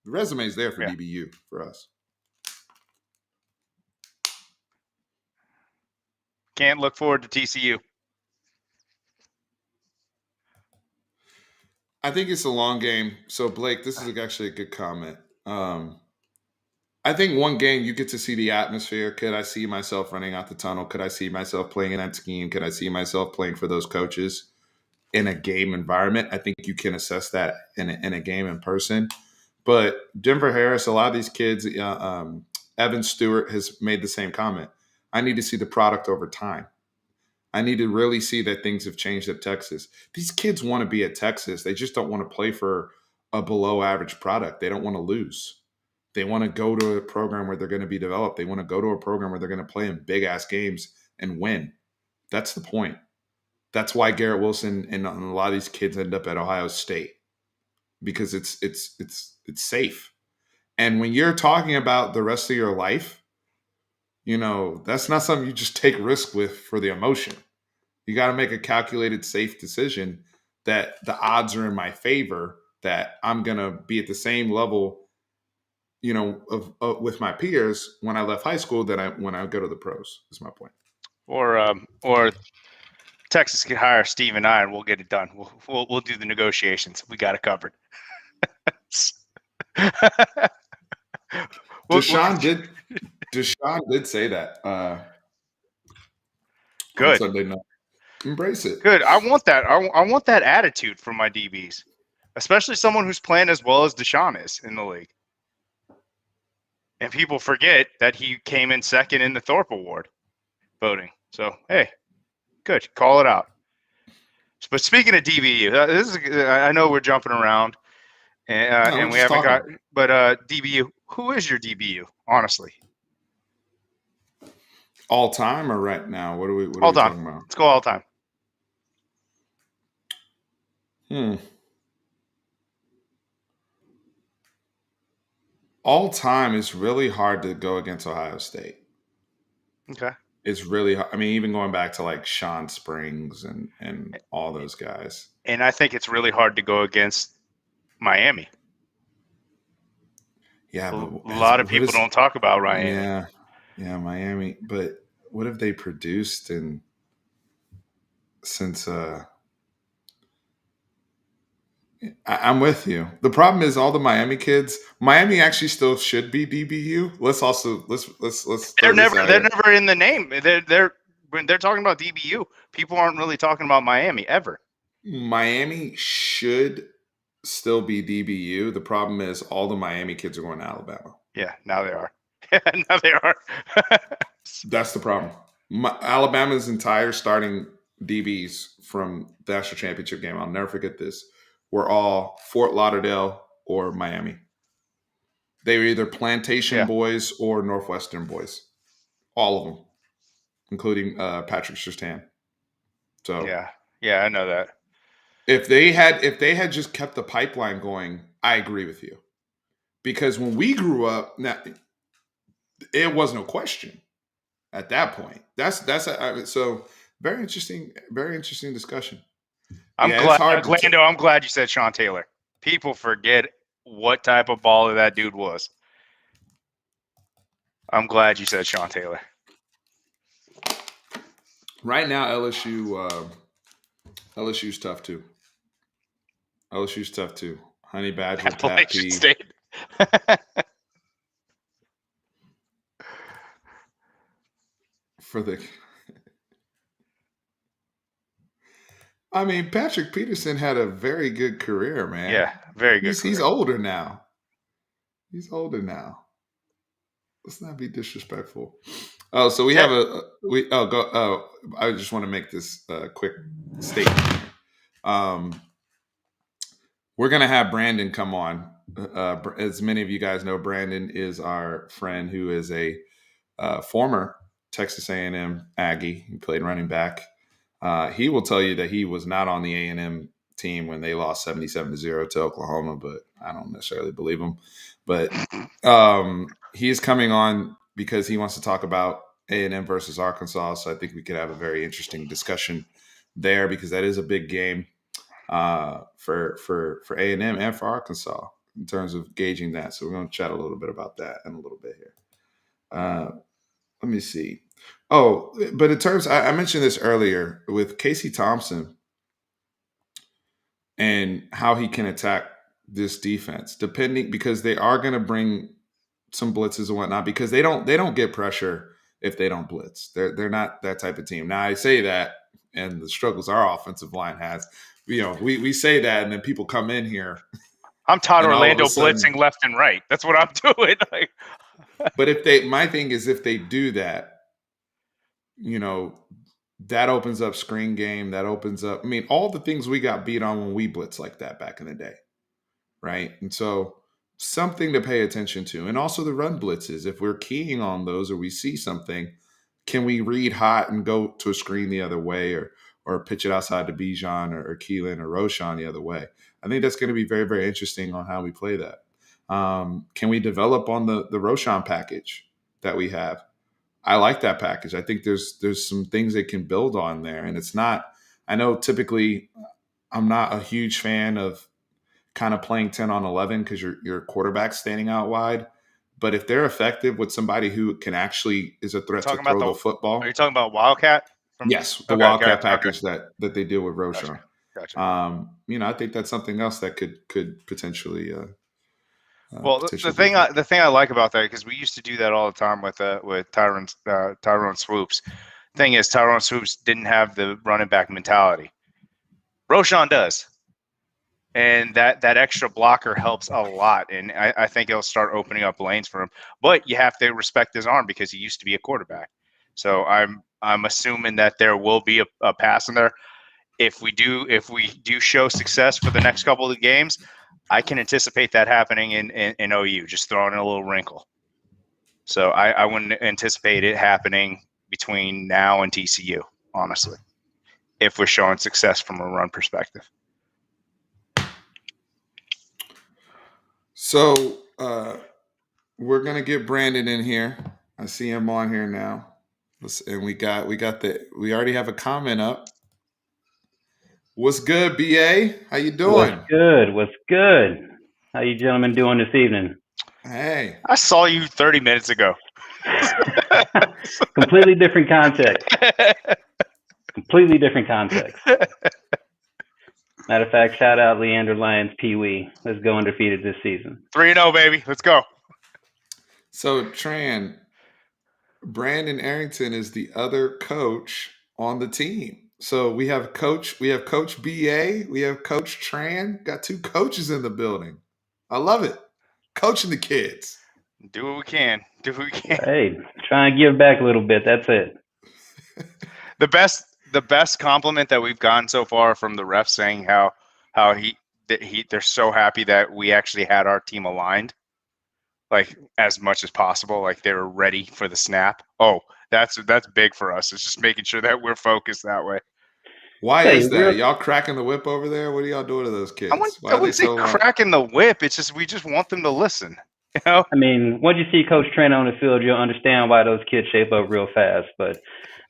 The resume is there for Yeah. DBU for us. Can't look forward to TCU. I think it's a long game. So Blake, this is actually a good comment. I think one game you get to see the atmosphere. Could I see myself running out the tunnel? Could I see myself playing in that scheme? Could I see myself playing for those coaches in a game environment? I think you can assess that in a game in person. But Denver Harris, a lot of these kids, Evan Stewart has made the same comment. I need to see the product over time. I need to really see that things have changed at Texas. These kids want to be at Texas. They just don't want to play for a below average product. They don't want to lose. They want to go to a program where they're going to be developed. They want to go to a program where they're going to play in big ass games and win. That's the point. That's why Garrett Wilson and a lot of these kids end up at Ohio State, because it's safe. And when you're talking about the rest of your life, that's not something you just take risk with for the emotion. You got to make a calculated, safe decision that the odds are in my favor, that I'm going to be at the same level, with my peers when I left high school when I go to the pros, is my point. Or Texas can hire Steve and I, and we'll get it done. We'll do the negotiations. We got it covered. Deshaun did say that. Good. On Sunday night. Embrace it. Good. I want that. I want that attitude from my DBs, especially someone who's playing as well as Deshaun is in the league. And people forget that he came in second in the Thorpe Award voting. So, hey, good. Call it out. But speaking of DBU, I know we're jumping around, and we haven't got. But DBU, who is your DBU? Honestly, all time or right now? What are we all time. Talking about? Let's go all time. All time is really hard to go against Ohio State. Okay. It's really hard. I mean, even going back to like Sean Springs and all those guys. And I think it's really hard to go against Miami. Yeah, a lot of people don't talk about Miami. Yeah, Miami. But what have they produced since? I'm with you. The problem is all the Miami kids. Miami actually still should be DBU. Let's. They're never in the name. when they're talking about DBU, people aren't really talking about Miami ever. Miami should still be DBU. The problem is all the Miami kids are going to Alabama. Yeah, now they are. Now they are. That's the problem. Alabama's entire starting DBs from the national championship game, I'll never forget this, were all Fort Lauderdale or Miami. They were either Plantation boys or Northwestern boys. All of them, including Patrick Surtain. So yeah, I know that. If they had just kept the pipeline going, I agree with you. Because when we grew up, now, it was no question at that point. So very interesting discussion. I'm glad you said Sean Taylor. People forget what type of baller that dude was. I'm glad you said Sean Taylor. Right now, LSU's tough too. LSU's tough too. Honey Badger, Pat P. State. I mean, Patrick Peterson had a very good career, man. Yeah, very good. He's older now. Let's not be disrespectful. Oh, so we have I just want to make this quick statement. We're gonna have Brandon come on. As many of you guys know, Brandon is our friend who is a former Texas A&M Aggie. He played running back. He will tell you that he was not on the A&M team when they lost 77-0 to Oklahoma, but I don't necessarily believe him. But he is coming on because he wants to talk about A&M versus Arkansas. So I think we could have a very interesting discussion there because that is a big game for A&M and for Arkansas in terms of gauging that. So we're going to chat a little bit about that in a little bit here. Let me see. Oh, but in terms, I mentioned this earlier with Casey Thompson and how he can attack this defense, because they are going to bring some blitzes and whatnot, because they don't get pressure if they don't blitz. They're not that type of team. Now I say that, and the struggles our offensive line has, we say that, and then people come in here. I'm Todd Orlando blitzing left and right. That's what I'm doing. But my thing is, if they do that, that opens up screen game. That opens up, all the things we got beat on when we blitz like that back in the day. Right. And so something to pay attention to. And also the run blitzes. If we're keying on those or we see something, can we read hot and go to a screen the other way or pitch it outside to Bijan or Keelan or Roshan the other way? I think that's going to be very, very interesting on how we play that. Can we develop on the Roshan package that we have? I like that package. I think there's some things they can build on there. And it's not, I know typically I'm not a huge fan of kind of playing 10 on 11 because your quarterback's standing out wide. But if they're effective with somebody who can actually is a threat to throw the football. Are you talking about Wildcat? Yes, the Wildcat package that they deal with Roshan. Gotcha. I think that's something else that could potentially. The thing I like about that, because we used to do that all the time with Tyrone Swoops. Thing is, Tyrone Swoops didn't have the running back mentality. Roshan does, and that extra blocker helps a lot, and I think it'll start opening up lanes for him. But you have to respect his arm because he used to be a quarterback. So I'm assuming that there will be a pass in there. If we do show success for the next couple of games, I can anticipate that happening in OU, just throwing in a little wrinkle. So I wouldn't anticipate it happening between now and TCU, honestly, if we're showing success from a run perspective. So we're gonna get Brandon in here. I see him on here now, and we already have a comment up. What's good, BA? How you doing? What's good? How you gentlemen doing this evening? Hey. I saw you 30 minutes ago. Completely different context. Matter of fact, shout out Leander Lyons Pee-wee. Let's go undefeated this season. 3-0, baby. Let's go. So, Tran, Brandon Arrington is the other coach on the team. So we have Coach BA, we have Coach Tran. Got two coaches in the building. I love it. Coaching the kids. Do what we can. Do what we can. Hey, try and give back a little bit. That's it. The best compliment that we've gotten so far from the refs saying how they're so happy that we actually had our team aligned, like as much as possible, like they were ready for the snap. Oh, that's big for us. It's just making sure that we're focused that way. Why is that? Y'all cracking the whip over there? What are y'all doing to those kids? I wouldn't say cracking the whip. It's just we just want them to listen. You know? I mean, once you see Coach Trent on the field, you'll understand why those kids shape up real fast. But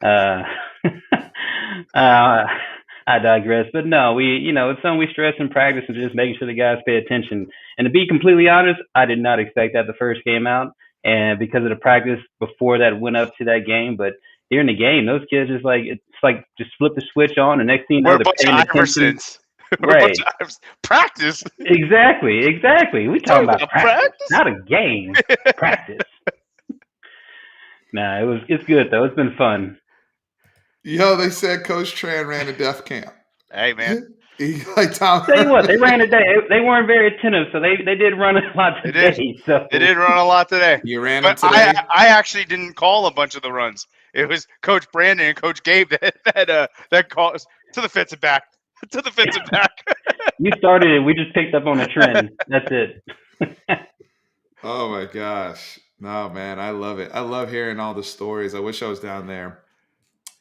I digress. But no, it's something we stress in practice and just making sure the guys pay attention. And to be completely honest, I did not expect that the first game out, and because of the practice before that went up to that game. But during the game, those kids it's like just flip the switch on, and next thing you know, they're paying attention. Right. Practice. Exactly. We talking about practice, not a game. Practice. Nah, it's good though. It's been fun. Yo, they said Coach Tran ran a deaf camp. Hey man. Tell you what, they ran a day. They weren't very attentive, so they did run a lot today. They did run a lot today. You ran them today? I actually didn't call a bunch of the runs. It was Coach Brandon and Coach Gabe that called to the fence and back. To the fence and back. You started it. We just picked up on a trend. That's it. Oh my gosh. No, man, I love it. I love hearing all the stories. I wish I was down there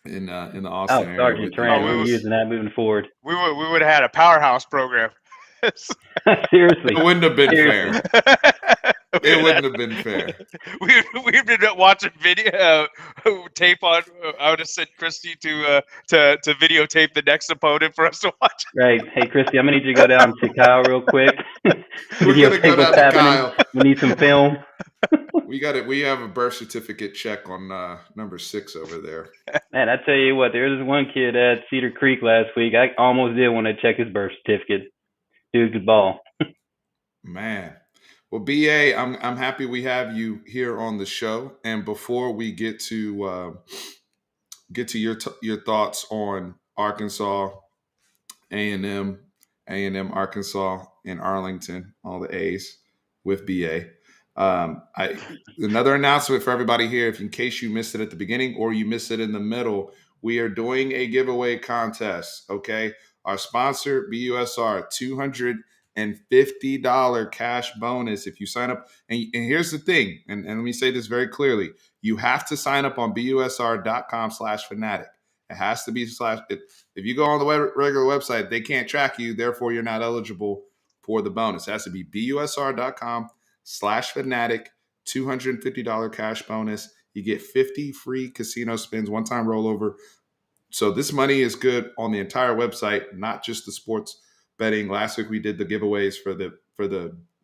in the Austin area. Sergeant Trent, we're using that moving forward. We would have had a powerhouse program. Seriously. It wouldn't have been fair. It wouldn't have been fair. We've been watching video tape on. I would have sent Christy to videotape the next opponent for us to watch. Right. Hey, Christy, I'm gonna need you to go down to Kyle real quick. We're gonna go down to Kyle. We need some film. We got it. We have a birth certificate check on number 6 over there. Man, I tell you what, there was one kid at Cedar Creek last week. I almost did want to check his birth certificate. Dude could ball. Man. Well, BA, I'm happy we have you here on the show. And before we get to your thoughts on Arkansas, A&M, Arkansas, and Arlington, all the A's with BA. Another announcement for everybody here, if in case you missed it at the beginning or you missed it in the middle, we are doing a giveaway contest. Okay, our sponsor BUSR, $250 cash bonus if you sign up. And here's the thing, and let me say this very clearly: you have to sign up on busr.com/fanatic. It has to be if you go on the regular website, they can't track you. Therefore, you're not eligible for the bonus. It has to be busr.com/fanatic, $250 cash bonus. You get 50 free casino spins, one-time rollover. So this money is good on the entire website, not just the sports betting. Last week we did the giveaways for the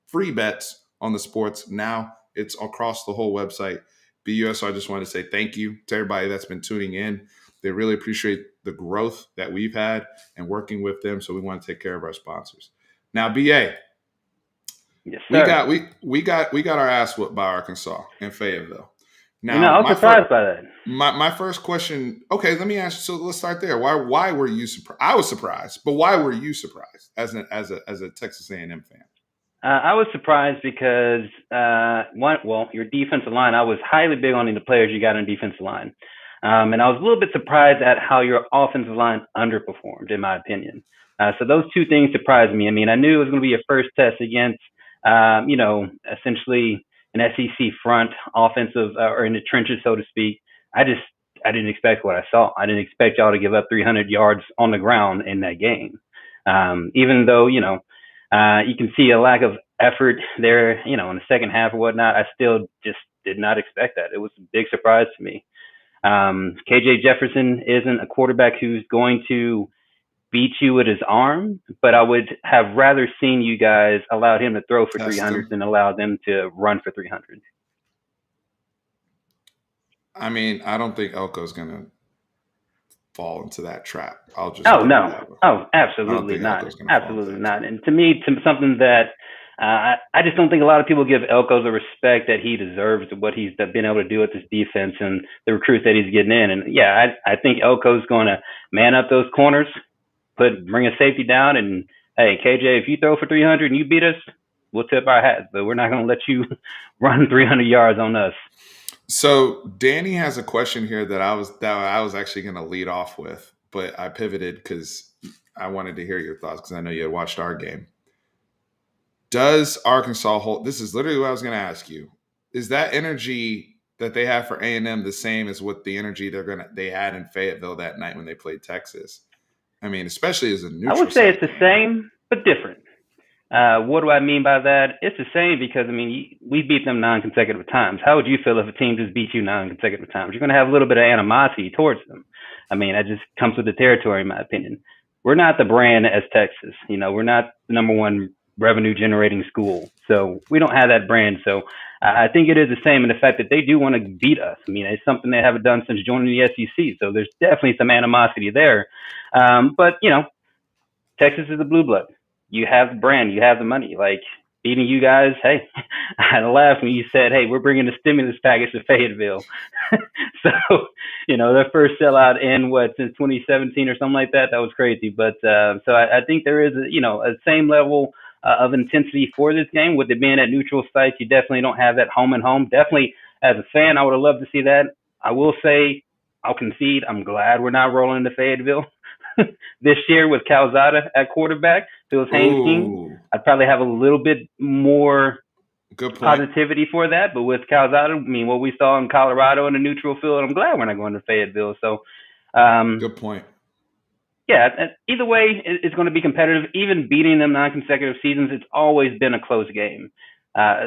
free bets on the sports. Now it's across the whole website. BUSR, I just want to say thank you to everybody that's been tuning in. They really appreciate the growth that we've had and working with them. So we want to take care of our sponsors. Now, BA, yes, sir. we got our ass whooped by Arkansas in Fayetteville. Now, I was surprised by that. My first question. Okay, let me ask you. So let's start there. Why were you surprised? I was surprised, but why were you surprised as a Texas A&M fan? I was surprised because your defensive line. I was highly big on the players you got on defensive line, and I was a little bit surprised at how your offensive line underperformed, in my opinion. So those two things surprised me. I mean, I knew it was going to be a first test against, essentially an SEC front offensive or in the trenches, so to speak. I didn't expect what I saw. I didn't expect y'all to give up 300 yards on the ground in that game. Even though, you can see a lack of effort there, in the second half or whatnot, I still just did not expect that. It was a big surprise to me. KJ Jefferson isn't a quarterback who's going to beat you with his arm, but I would have rather seen you guys allow him to throw for 300 than allow them to run for 300. I mean, I don't think Elko's going to fall into that trap. Absolutely not. Absolutely not. And to me, something that I just don't think a lot of people give Elko the respect that he deserves to what he's been able to do with this defense and the recruits that he's getting in. And yeah, I think Elko's going to man up those corners, bring a safety down, and hey, KJ, if you throw for 300 and you beat us, we'll tip our hats, but we're not going to let you run 300 yards on us. So Danny has a question here that I was actually going to lead off with, but I pivoted because I wanted to hear your thoughts because I know you had watched our game. Does Arkansas hold? This is literally what I was going to ask you. Is that energy that they have for A&M the same as what the energy they had in Fayetteville that night when they played Texas? I mean, especially as a neutral. I would say it's the same, but different. What do I mean by that? It's the same because, I mean, we beat them 9 consecutive times. How would you feel if a team just beat you 9 consecutive times? You're going to have a little bit of animosity towards them. I mean, that just comes with the territory, in my opinion. We're not the brand as Texas. You know, we're not the number one revenue generating school. So we don't have that brand. So I think it is the same in the fact that they do want to beat us. I mean, it's something they haven't done since joining the SEC. So there's definitely some animosity there. But, you know, Texas is a blue blood. You have the brand, you have the money. Like, beating you guys, hey, I had to laugh when you said, hey, we're bringing the stimulus package to Fayetteville. So, you know, their first sellout in since 2017 or something like that. That was crazy. But so I think there is, a same level of intensity for this game. With it being at neutral sites, you definitely don't have that home and home. Definitely, as a fan, I would have loved to see that. I will say, I'll concede, I'm glad we're not rolling into Fayetteville this year with Calzada at quarterback. Phil's Haynes team, I'd probably have a little bit more positivity for that. But with Calzada, I mean, what we saw in Colorado in a neutral field, I'm glad we're not going to Fayetteville. So, good point. Yeah, either way, it's going to be competitive. Even beating them 9 consecutive seasons, it's always been a close game.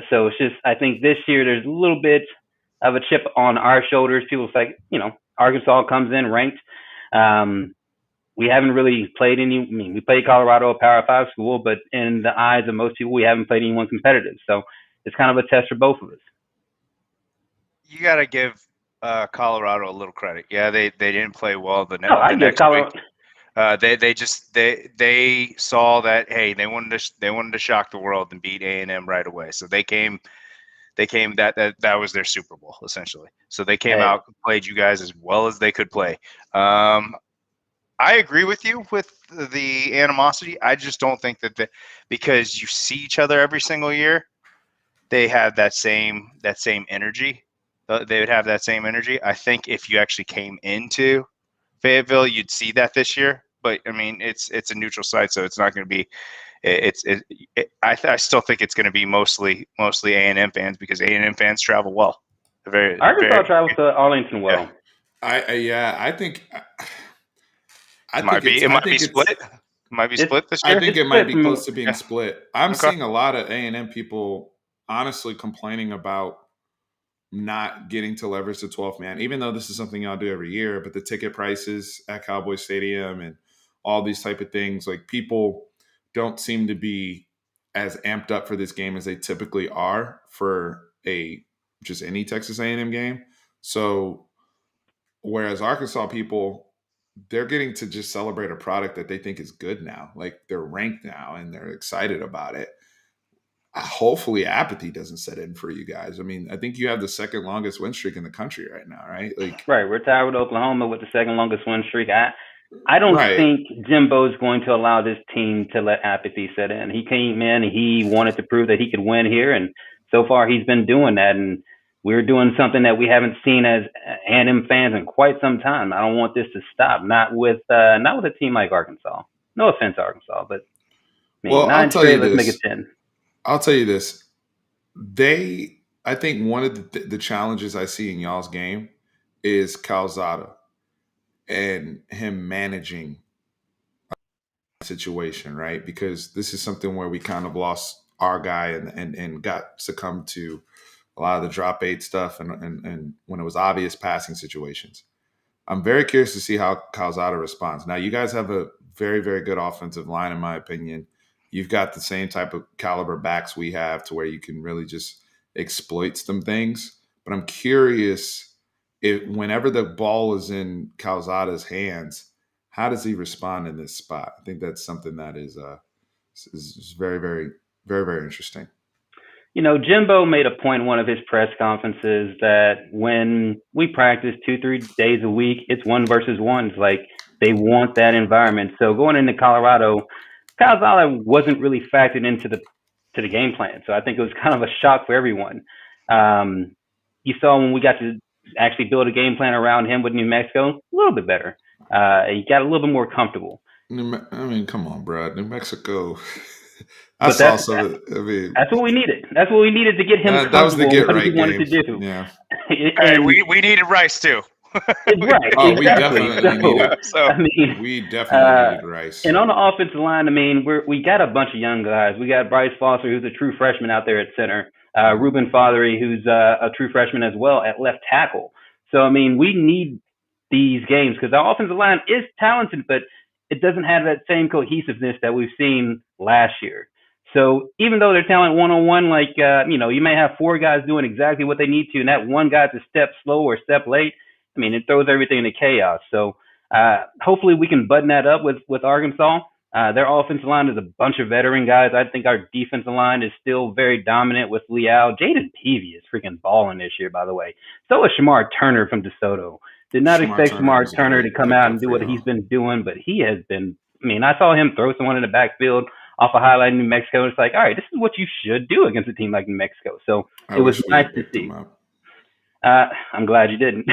So it's just, I think this year there's a little bit of a chip on our shoulders. People's like, Arkansas comes in ranked. We haven't really played we played Colorado, a Power 5 school, but in the eyes of most people, we haven't played anyone competitive. So it's kind of a test for both of us. You got to give Colorado a little credit. Yeah, they didn't play well the next week. They saw that, hey, they wanted to shock the world and beat A&M right away. So they came that was their Super Bowl essentially. So they came out and played you guys as well as they could play. I agree with you with the animosity. I just don't think that because you see each other every single year, they have that same energy. They would have that same energy. I think if you actually came into Fayetteville, you'd see that this year. But I mean, it's a neutral site, so it's not going to be. I still think it's going to be mostly A&M fans because A&M fans travel well. Arkansas travels to Arlington well. Yeah. I think. It might be split. It might be split this year. I think it might be close to being split. I'm seeing a lot of A&M people honestly complaining about not getting to leverage the 12th man, even though this is something y'all do every year. But the ticket prices at Cowboy Stadium and all these type of things, like, people don't seem to be as amped up for this game as they typically are for just any Texas A&M game. So whereas Arkansas people, they're getting to just celebrate a product that they think is good now. Like, they're ranked now and they're excited about it. Hopefully apathy doesn't set in for you guys. I mean, I think you have the second longest win streak in the country right now, right? Right. We're tied with Oklahoma with the second longest win streak. I don't think Jimbo's going to allow this team to let apathy set in. He came in, he wanted to prove that he could win here, and so far he's been doing that. And we're doing something that we haven't seen as A&M fans in quite some time. I don't want this to stop. Not with a team like Arkansas. No offense, Arkansas, but I'll tell you let's make it 10. I'll tell you this. I think one of the challenges I see in y'all's game is Calzada and him managing a situation, right? Because this is something where we kind of lost our guy and got succumbed to a lot of the drop 8 stuff and when it was obvious passing situations. I'm very curious to see how Calzada responds. Now, you guys have a very, very good offensive line, in my opinion. You've got the same type of caliber backs we have to where you can really just exploit some things. But I'm curious if whenever the ball is in Calzada's hands, how does he respond in this spot? I think that's something that is very, very Very, very interesting. Jimbo made a point in one of his press conferences that when we practice 2, 3 days a week, it's 1 versus 1s. Like they want that environment. So going into Colorado, Calzada wasn't really factored into the game plan. So I think it was kind of a shock for everyone. You saw when we got to actually build a game plan around him with New Mexico, a little bit better. He got a little bit more comfortable. I mean, come on, bro. New Mexico. But saw some of it. I mean, that's what we needed. That's what we needed to get him that was the comfortable get with what right he wanted game. to do. Yeah. Hey, we needed Rice too. Right. Oh, exactly. we definitely needed. So I mean, We definitely needed Rice. and on the offensive line, I mean, we got a bunch of young guys. We got Bryce Foster, who's a true freshman out there at center. Ruben Fothery, who's a true freshman as well at left tackle. So, I mean, we need these games because our offensive line is talented, but it doesn't have that same cohesiveness that we've seen last year. So even though they're talent one-on-one, like, you may have 4 guys doing exactly what they need to, and that one guy's a step slow or a step late, I mean, it throws everything into chaos. So hopefully we can button that up with Arkansas. Their offensive line is a bunch of veteran guys. I think our defensive line is still very dominant with Leal. Jaden Peavy is freaking balling this year, by the way. So is Shamar Turner from DeSoto. Did not expect Shamar Turner to come out and do what he's been doing, but he has been. I mean, I saw him throw someone in the backfield off a highlight in New Mexico. It's like, all right, this is what you should do against a team like New Mexico. So it was nice to see. I'm glad you didn't.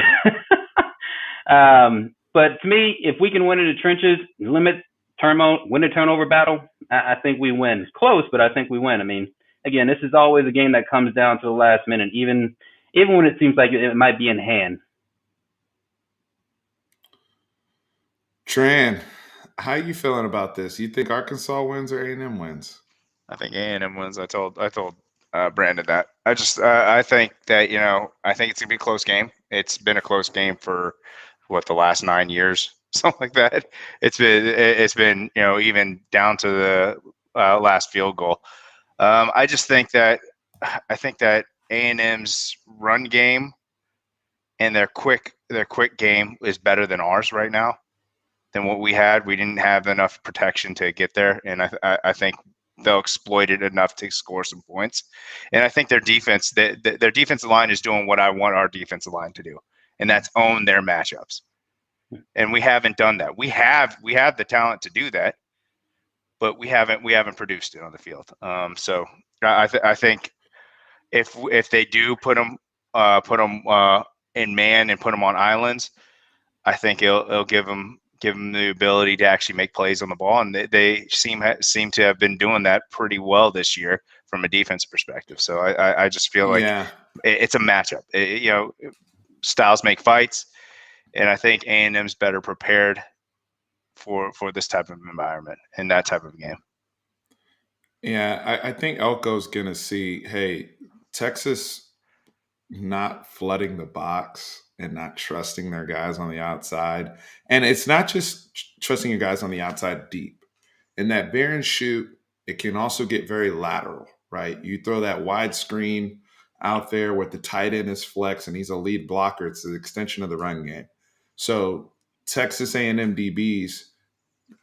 But to me, if we can win in the trenches, win the turnover battle, I think we win. It's close, but I think we win. I mean, again, this is always a game that comes down to the last minute, even when it seems like it might be in hand. Tran, how are you feeling about this? You think Arkansas wins or A&M wins? I think A&M wins. I told Brandon that. I think that I think it's gonna be a close game. It's been a close game for the last 9 years, something like that. It's been even down to the last field goal. I think that A&M's run game and their quick game is better than ours right now. Than what we had. We didn't have enough protection to get there, and I think they'll exploit it enough to score some points. And I think their defense, their defensive line is doing what I want our defensive line to do, and that's own their matchups. And we haven't done that. We have the talent to do that, but we haven't produced it on the field. So I think if they do put them in man and put them on islands, I think it'll give them the ability to actually make plays on the ball, and they seem to have been doing that pretty well this year from a defense perspective. So I just feel like it's a matchup. Styles make fights, and I think A&M's better prepared for this type of environment and that type of game. Yeah, I think Elko's gonna see, hey, Texas not flooding the box and not trusting their guys on the outside. And it's not just trusting your guys on the outside deep. In that bear and shoot, it can also get very lateral, right? You throw that wide screen out there with the tight end is flex and he's a lead blocker. It's an extension of the run game. So Texas A&M DBs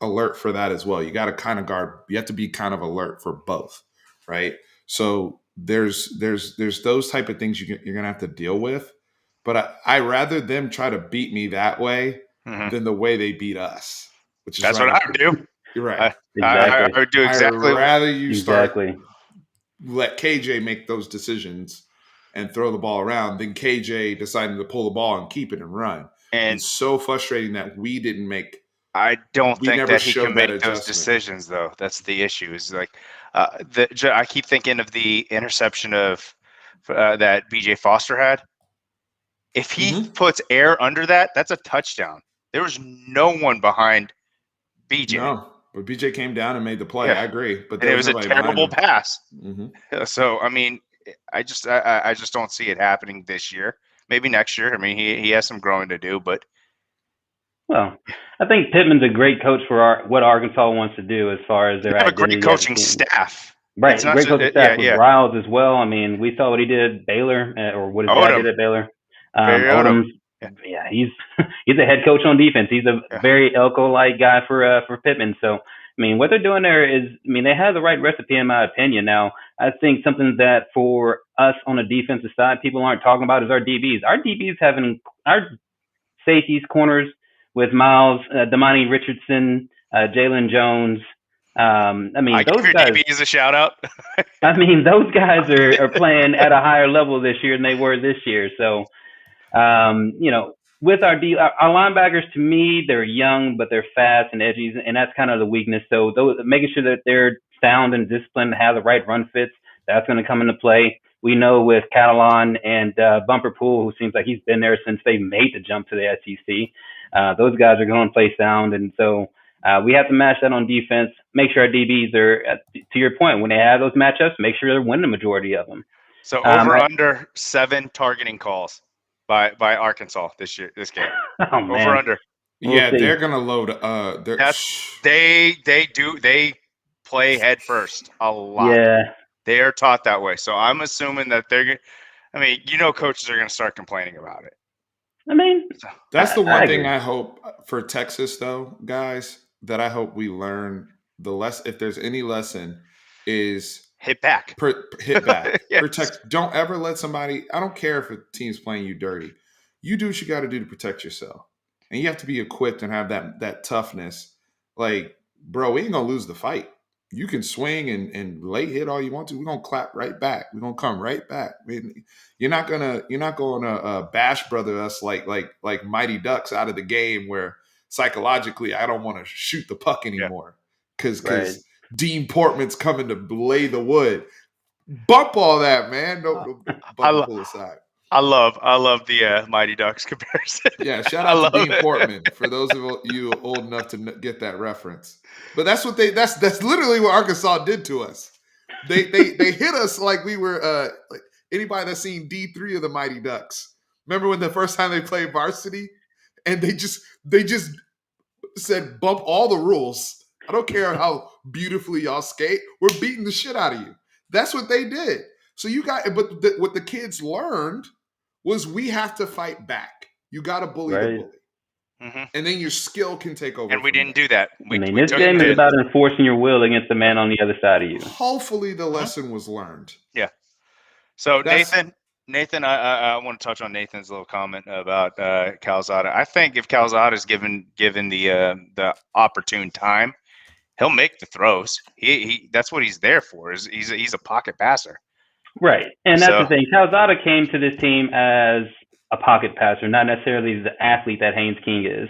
alert for that as well. You got to kind of guard. You have to be kind of alert for both, right? So there's those type of things you're gonna have to deal with. But I rather them try to beat me that way than the way they beat us. Which is that's what I would do. You're right. I would do exactly. I'd rather you start let KJ make those decisions and throw the ball around than KJ deciding to pull the ball and keep it and run. And it's so frustrating that we didn't make. I don't think that he can make those decisions, though. That's the issue. Is like I keep thinking of the interception of that BJ Foster had. If he puts air under that, that's a touchdown. There was no one behind BJ. No, but BJ came down and made the play. Yeah. I agree, but it was a terrible pass. So I mean, I just don't see it happening this year. Maybe next year. I mean, he has some growing to do, but. Well, I think Pittman's a great coach for what Arkansas wants to do as far as their identity. Have a great coaching staff. Right, great coaching staff with Riles as well. I mean, we saw what he did at Baylor, or what his dad did at Baylor. Odom's, he's a head coach on defense. He's a very Elko-like guy for Pittman. So I mean, what they're doing there is, I mean, they have the right recipe in my opinion. Now, I think something that for us on the defensive side, people aren't talking about is our DBs. Our DBs having our safeties, corners with Miles, Damani Richardson, Jalen Jones. I mean, I give those your guys. DBs a shout out. I mean, those guys are playing at a higher level this year than they were this year. So, with our linebackers, to me, they're young, but they're fast and edgy, and that's kind of the weakness. So, making sure that they're sound and disciplined, have the right run fits, that's going to come into play. We know with Catalan and Bumper Pool, who seems like he's been there since they made the jump to the SEC. Those guys are going to play sound, and so we have to match that on defense. Make sure our DBs are, to your point, when they have those matchups, make sure they're winning the majority of them. So over under 7 targeting calls by Arkansas this game. Oh man, over under. Yeah, see. they're gonna load. They play head first a lot. Yeah, They are taught that way. So I'm assuming that they're. I mean, coaches are going to start complaining about it. I mean, that's the one thing agree. I hope for Texas, though, guys. That I hope we learn if there's any lesson, is hit back. Hit back. Yes. Protect. Don't ever let somebody. I don't care if a team's playing you dirty. You do what you got to do to protect yourself, and you have to be equipped and have that toughness. Like, bro, we ain't gonna lose the fight. You can swing and late hit all you want to. We're gonna clap right back. We're gonna come right back. I mean, you're not gonna bash brother us like Mighty Ducks out of the game where psychologically I don't want to shoot the puck anymore because Dean Portman's coming to lay the wood. Bump all that, man. Don't pull aside. I love the Mighty Ducks comparison. Yeah, shout out to Dean Portman for those of you old enough to get that reference. But that's literally what Arkansas did to us. They hit us like we were like anybody that's seen D3 of the Mighty Ducks. Remember when the first time they played varsity and they just said bump all the rules. I don't care how beautifully y'all skate. We're beating the shit out of you. That's what they did. So what the kids learned was we have to fight back. You got to bully the bully. Mm-hmm. And then your skill can take over. And we didn't do that. This game is about enforcing your will against the man on the other side of you. Hopefully the lesson was learned. Yeah. So Nathan, I want to touch on Nathan's little comment about Calzada. I think if Calzada is given the opportune time, he'll make the throws. He that's what he's there for. He's a pocket passer. Right, and that's the thing. Calzada came to this team as a pocket passer, not necessarily the athlete that Haynes King is.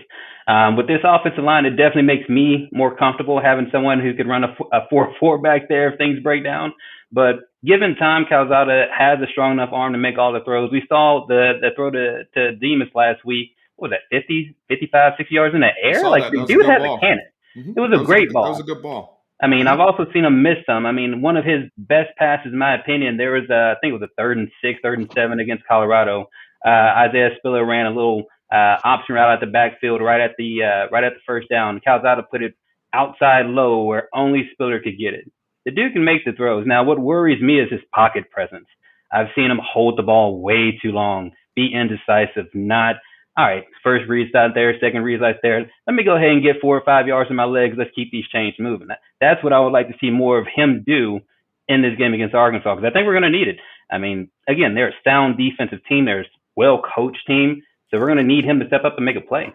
With this offensive line, it definitely makes me more comfortable having someone who could run a 4-4 back there if things break down. But given time, Calzada has a strong enough arm to make all the throws. We saw the throw to Demas last week. What was that, 50, 55, 60 yards in the air? Like, the dude has a cannon. Mm-hmm. It was a great ball. That was a good ball. I mean, I've also seen him miss some. I mean, one of his best passes, in my opinion, there was I think it was a 3rd and 6, 3rd and 7 against Colorado. Isaiah Spiller ran a little option route out the backfield right at the first down. Calzada put it outside low where only Spiller could get it. The dude can make the throws. Now, what worries me is his pocket presence. I've seen him hold the ball way too long, be indecisive, not, all right, first read's out there, second read's out there. Let me go ahead and get 4 or 5 yards in my legs. Let's keep these chains moving. That's what I would like to see more of him do in this game against Arkansas, because I think we're going to need it. I mean, again, they're a sound defensive team. They're a well-coached team. So we're going to need him to step up and make a play.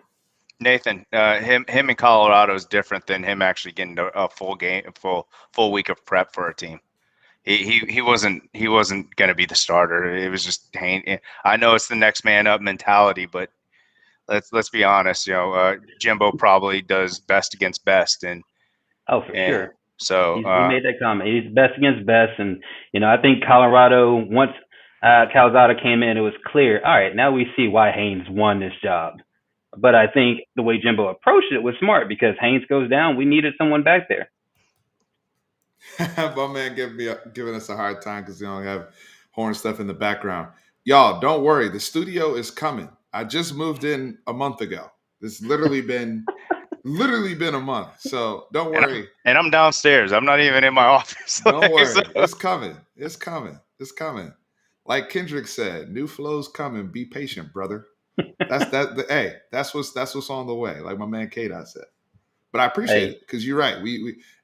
Nathan, him in Colorado is different than him actually getting a full week of prep for a team. He wasn't going to be the starter. It was just I know it's the next man up mentality, but let's be honest. Jimbo probably does best against best, and for sure. So he made that comment. He's best against best, and I think Colorado, once Calzada came in, it was clear. All right, now we see why Haynes won this job. But I think the way Jimbo approached it was smart, because Haynes goes down. We needed someone back there. My man giving us a hard time because they don't have horn stuff in the background. Y'all, don't worry. The studio is coming. I just moved in a month ago. It's literally been a month. So don't worry. And I'm downstairs. I'm not even in my office. Don't worry. So. It's coming. It's coming. It's coming. Like Kendrick said, new flows coming. Be patient, brother. That's what's on the way. Like my man K-Dot said. But I appreciate Hey, it because you're right.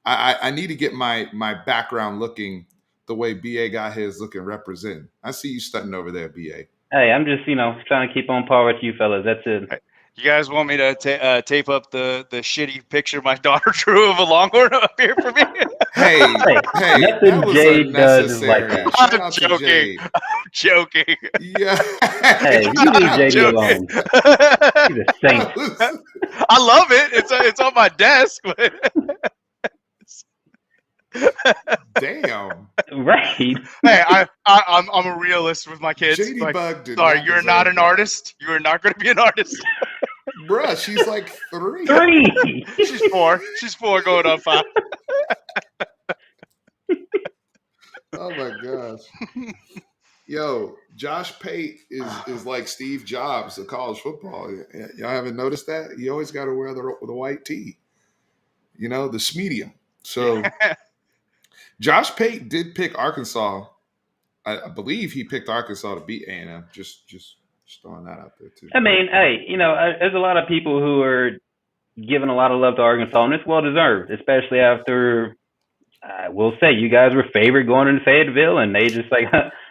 I need to get my background looking the way BA got his looking representing. I see you stunting over there, BA. hey, I'm just trying to keep on par with you fellas. That's it. You guys want me to tape up the shitty picture my daughter drew of a longhorn up here for me? Hey, Hey, hey, that nothing was Jade does is like unnecessary. that. Shout I'm out to joking. Jade. I'm joking. Yeah. Hey, you leave I'm JD joking. alone. He's a saint. I love it. It's on my desk. But Damn. Right. hey, I'm a realist with my kids. JD Like, Bug did sorry, not you're not deserve an that. artist. You are not going to be an artist. Bruh, she's like 3. 3. She's 4. She's 4 going on 5. Oh my gosh. Yo, Josh Pate is like Steve Jobs of college football. Y'all haven't noticed that? You always got to wear the white tee, the smedium. So Josh Pate did pick Arkansas. I believe he picked Arkansas to beat A&M. Just throwing that out there too. I mean, hey, there's a lot of people who are giving a lot of love to Arkansas, and it's well deserved, especially after I will say you guys were favored going into Fayetteville, and they just like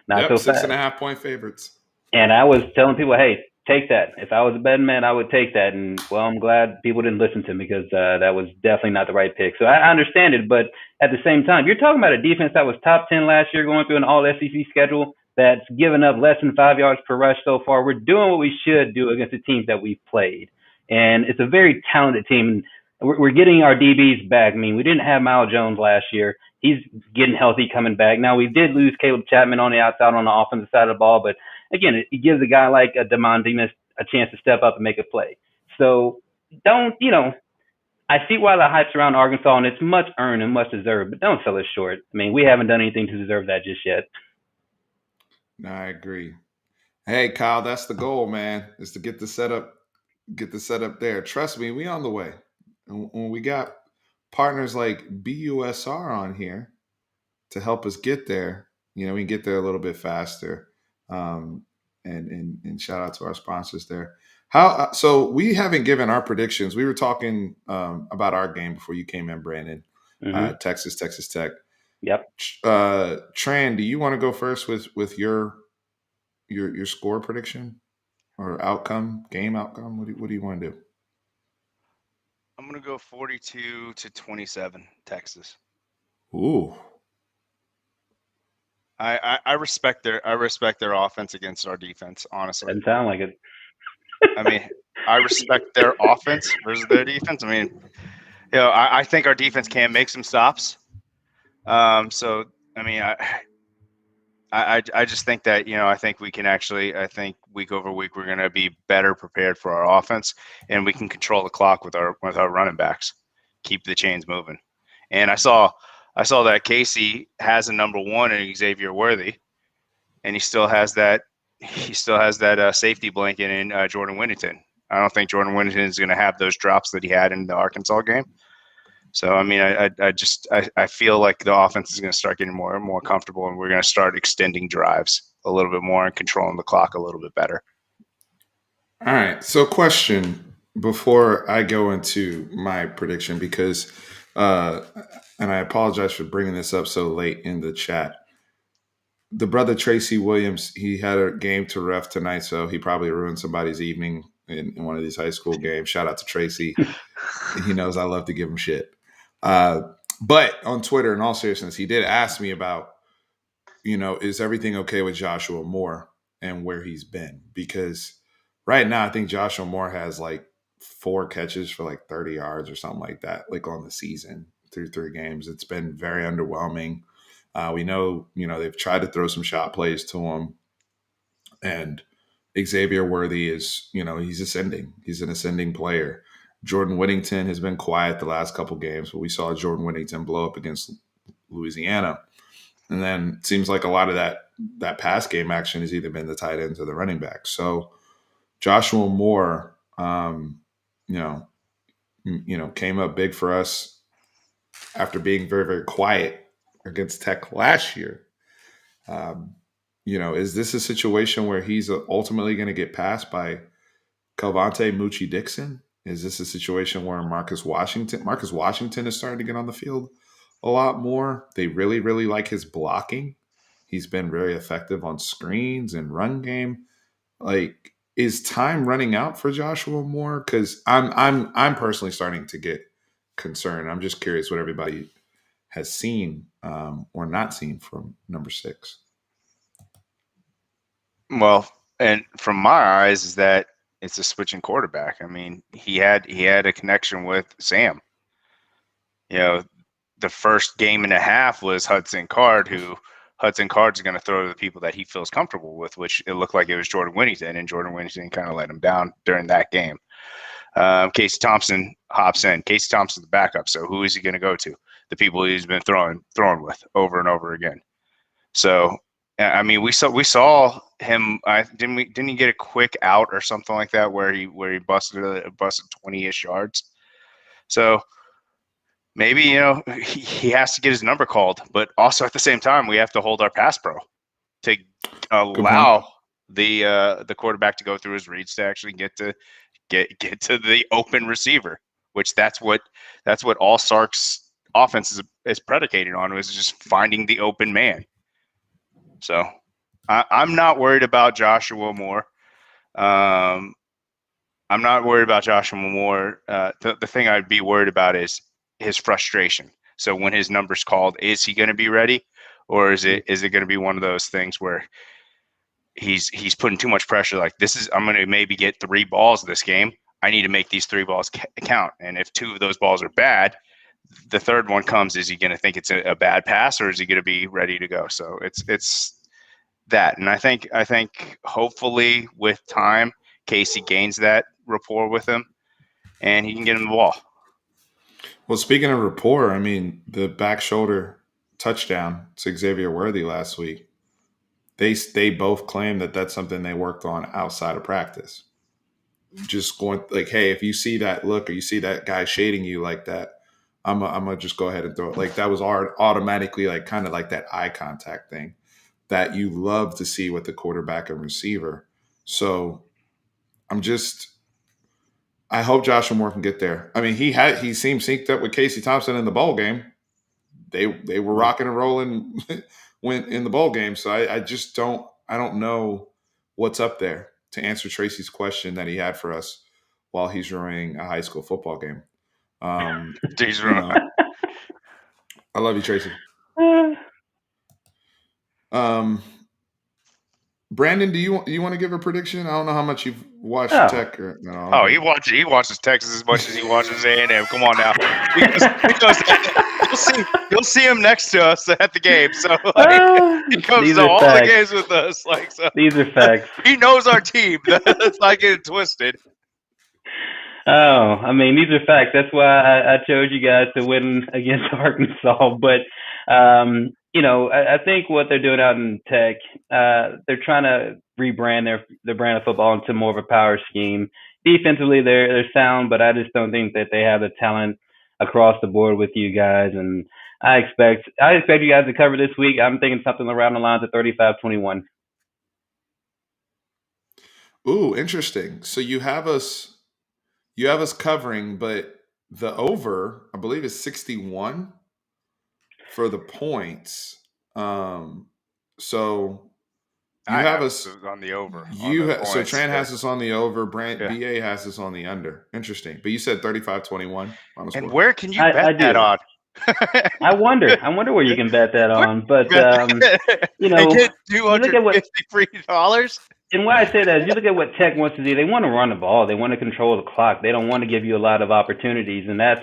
not Yep, so fast. 6.5 point favorites. And I was telling people, hey, take that. If I was a betting man, I would take that. And well, I'm glad people didn't listen to me because that was definitely not the right pick. So I understand it, but at the same time, you're talking about a defense that was top 10 last year, going through an All SEC schedule that's given up less than 5 yards per rush so far. We're doing what we should do against the teams that we've played, and it's a very talented team. We're getting our DBs back. I mean, we didn't have Miles Jones last year. He's getting healthy, coming back. Now we did lose Caleb Chapman on the outside on the offensive side of the ball, but again, it gives a guy like a Demond Demas a chance to step up and make a play. So don't, I see why the hype's around Arkansas, and it's much earned and much deserved, but don't sell it short. I mean, we haven't done anything to deserve that just yet. No, I agree. Hey, Kyle, that's the goal, man, is to get the setup there. Trust me, we on the way. And when we got partners like BUSR on here to help us get there, we can get there a little bit faster. And shout out to our sponsors there. So we haven't given our predictions. We were talking about our game before you came in, Brandon. Mm-hmm. Texas Tech. Yep. Tran, do you want to go first with your score prediction or game outcome? What do you want to do? I'm going to go 42-27, Texas. Ooh. I respect their offense against our defense, honestly. Doesn't sound like it. I mean, I respect their offense versus their defense. I mean, I think our defense can make some stops. So I mean, I just think that I think we can I think week over week we're going to be better prepared for our offense, and we can control the clock with our running backs, keep the chains moving. And I saw that Casey has a number 1 in Xavier Worthy, and he still has that safety blanket in Jordan Whittington. I don't think Jordan Whittington is going to have those drops that he had in the Arkansas game. So, I mean, I feel like the offense is going to start getting more and more comfortable, and we're going to start extending drives a little bit more and controlling the clock a little bit better. All right. So, question before I go into my prediction, because, and I apologize for bringing this up so late in the chat. The brother Tracy Williams, he had a game to ref tonight, so he probably ruined somebody's evening in one of these high school games. Shout out to Tracy. He knows I love to give him shit. But on Twitter, in all seriousness, he did ask me about, is everything okay with Joshua Moore and where he's been? Because right now, I think Joshua Moore has like 4 catches for like 30 yards or something like that, like on the season through 3 games. It's been very underwhelming. We know, they've tried to throw some shot plays to him. And Xavier Worthy is, he's ascending. He's an ascending player. Jordan Whittington has been quiet the last couple games, but we saw Jordan Whittington blow up against Louisiana. And then it seems like a lot of that pass game action has either been the tight ends or the running back. So Joshua Moore, came up big for us after being very, very quiet against Tech last year. Is this a situation where he's ultimately going to get passed by Calvante Moochie Dixon? Is this a situation where Marcus Washington is starting to get on the field a lot more? They really, really like his blocking. He's been very effective on screens and run game. Like, is time running out for Joshua Moore? Because I'm personally starting to get concerned. I'm just curious what everybody has seen or not seen from number 6. Well, and from my eyes is that it's a switching quarterback. I mean, he had a connection with Sam. You know, the first game and a half was Hudson Card, who Hudson Card's going to throw to the people that he feels comfortable with, which it looked like it was Jordan Whittington, and Jordan Whittington kind of let him down during that game. Casey Thompson hops in. Casey Thompson's the backup, so who is he going to go to? The people he's been throwing with over and over again. So, I mean, we saw him. Didn't he get a quick out or something like that where he busted 20-ish yards? So maybe he has to get his number called, but also at the same time we have to hold our pass pro to allow the quarterback to go through his reads to actually get to the open receiver, which that's what all Sark's offense is predicated on, is just finding the open man. So I'm not worried about Joshua Moore. I'm not worried about Joshua Moore. The thing I'd be worried about is his frustration. So when his number's called, is he going to be ready, or is it going to be one of those things where he's putting too much pressure? Like, I'm going to maybe get 3 balls this game. I need to make these 3 balls count. And if 2 of those balls are bad, the third one comes. Is he going to think it's a bad pass, or is he going to be ready to go? So it's that. And I think hopefully with time, Casey gains that rapport with him, and he can get him the ball. Well, speaking of rapport, I mean, the back shoulder touchdown to Xavier Worthy last week, they both claim that that's something they worked on outside of practice. Just going like, hey, if you see that look or you see that guy shading you like that, I'm gonna just go ahead and throw it. Like, that was automatically like kind of like that eye contact thing that you love to see with the quarterback and receiver. So I hope Joshua Moore can get there. I mean, he seemed synced up with Casey Thompson in the bowl game. They were rocking and rolling when in the bowl game. So I don't know what's up there, to answer Tracy's question that he had for us while he's running a high school football game. I love you, Tracy. Brandon, do you want to give a prediction? I don't know how much you've watched Tech. He watches Texas as much as he watches A&M. Come on now, because you'll see him next to us at the game. So he comes to all the games with us. So these are facts. He knows our team. Let's not get it twisted. Oh, I mean, these are facts. That's why I chose you guys to win against Arkansas. But I think what they're doing out in Tech, they're trying to rebrand their brand of football into more of a power scheme. Defensively, they're sound, but I just don't think that they have the talent across the board with you guys. And I expect you guys to cover this week. I'm thinking something around the lines of 35-21. Ooh, interesting. So you have us covering, but the over, I believe, is 61 for the points. So you have us on the over. So Tran has us on the over. BA has us on the under. Interesting. But you said 35-21. And where can you bet that on? I wonder where you can bet that on. But you get $250. And why I say that is, you look at what Tech wants to do. They want to run the ball. They want to control the clock. They don't want to give you a lot of opportunities, and I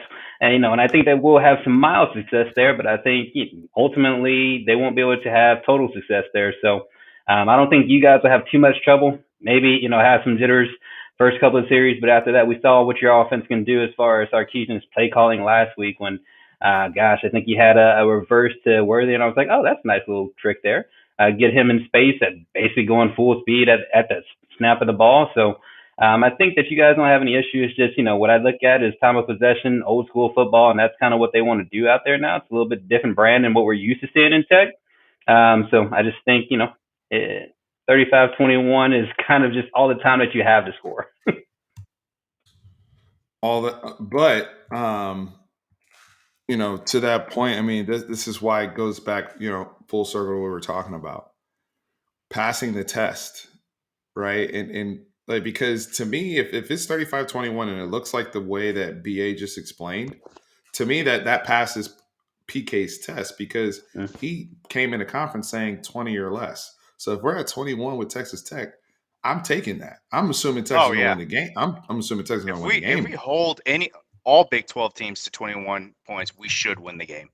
think that we'll have some mild success there. But I think ultimately they won't be able to have total success there. So I don't think you guys will have too much trouble. Maybe have some jitters first couple of series, but after that, we saw what your offense can do as far as Sarkisian's play calling last week. When I think you had a reverse to Worthy, and I was like, oh, that's a nice little trick there. Get him in space at basically going full speed at the snap of the ball. So I think that you guys don't have any issues. Just, what I look at is time of possession, old school football, and that's kind of what they want to do out there now. It's a little bit different brand than what we're used to seeing in Tech. So I just think, 35-21 is kind of just all the time that you have to score. all that, but to that point, I mean, this is why it goes back, full circle to what we were talking about, passing the test, right? And like, because to me, if it's 35-21 and it looks like the way that BA just explained, to me that passes PK's test, because Mm. he came in a conference saying 20 or less. So if we're at 21 with Texas Tech, I'm taking that. I'm assuming Texas Oh is going to yeah. win the game. I'm assuming Texas is going to win the If we game. hold all Big 12 teams to 21 points, we should win the game.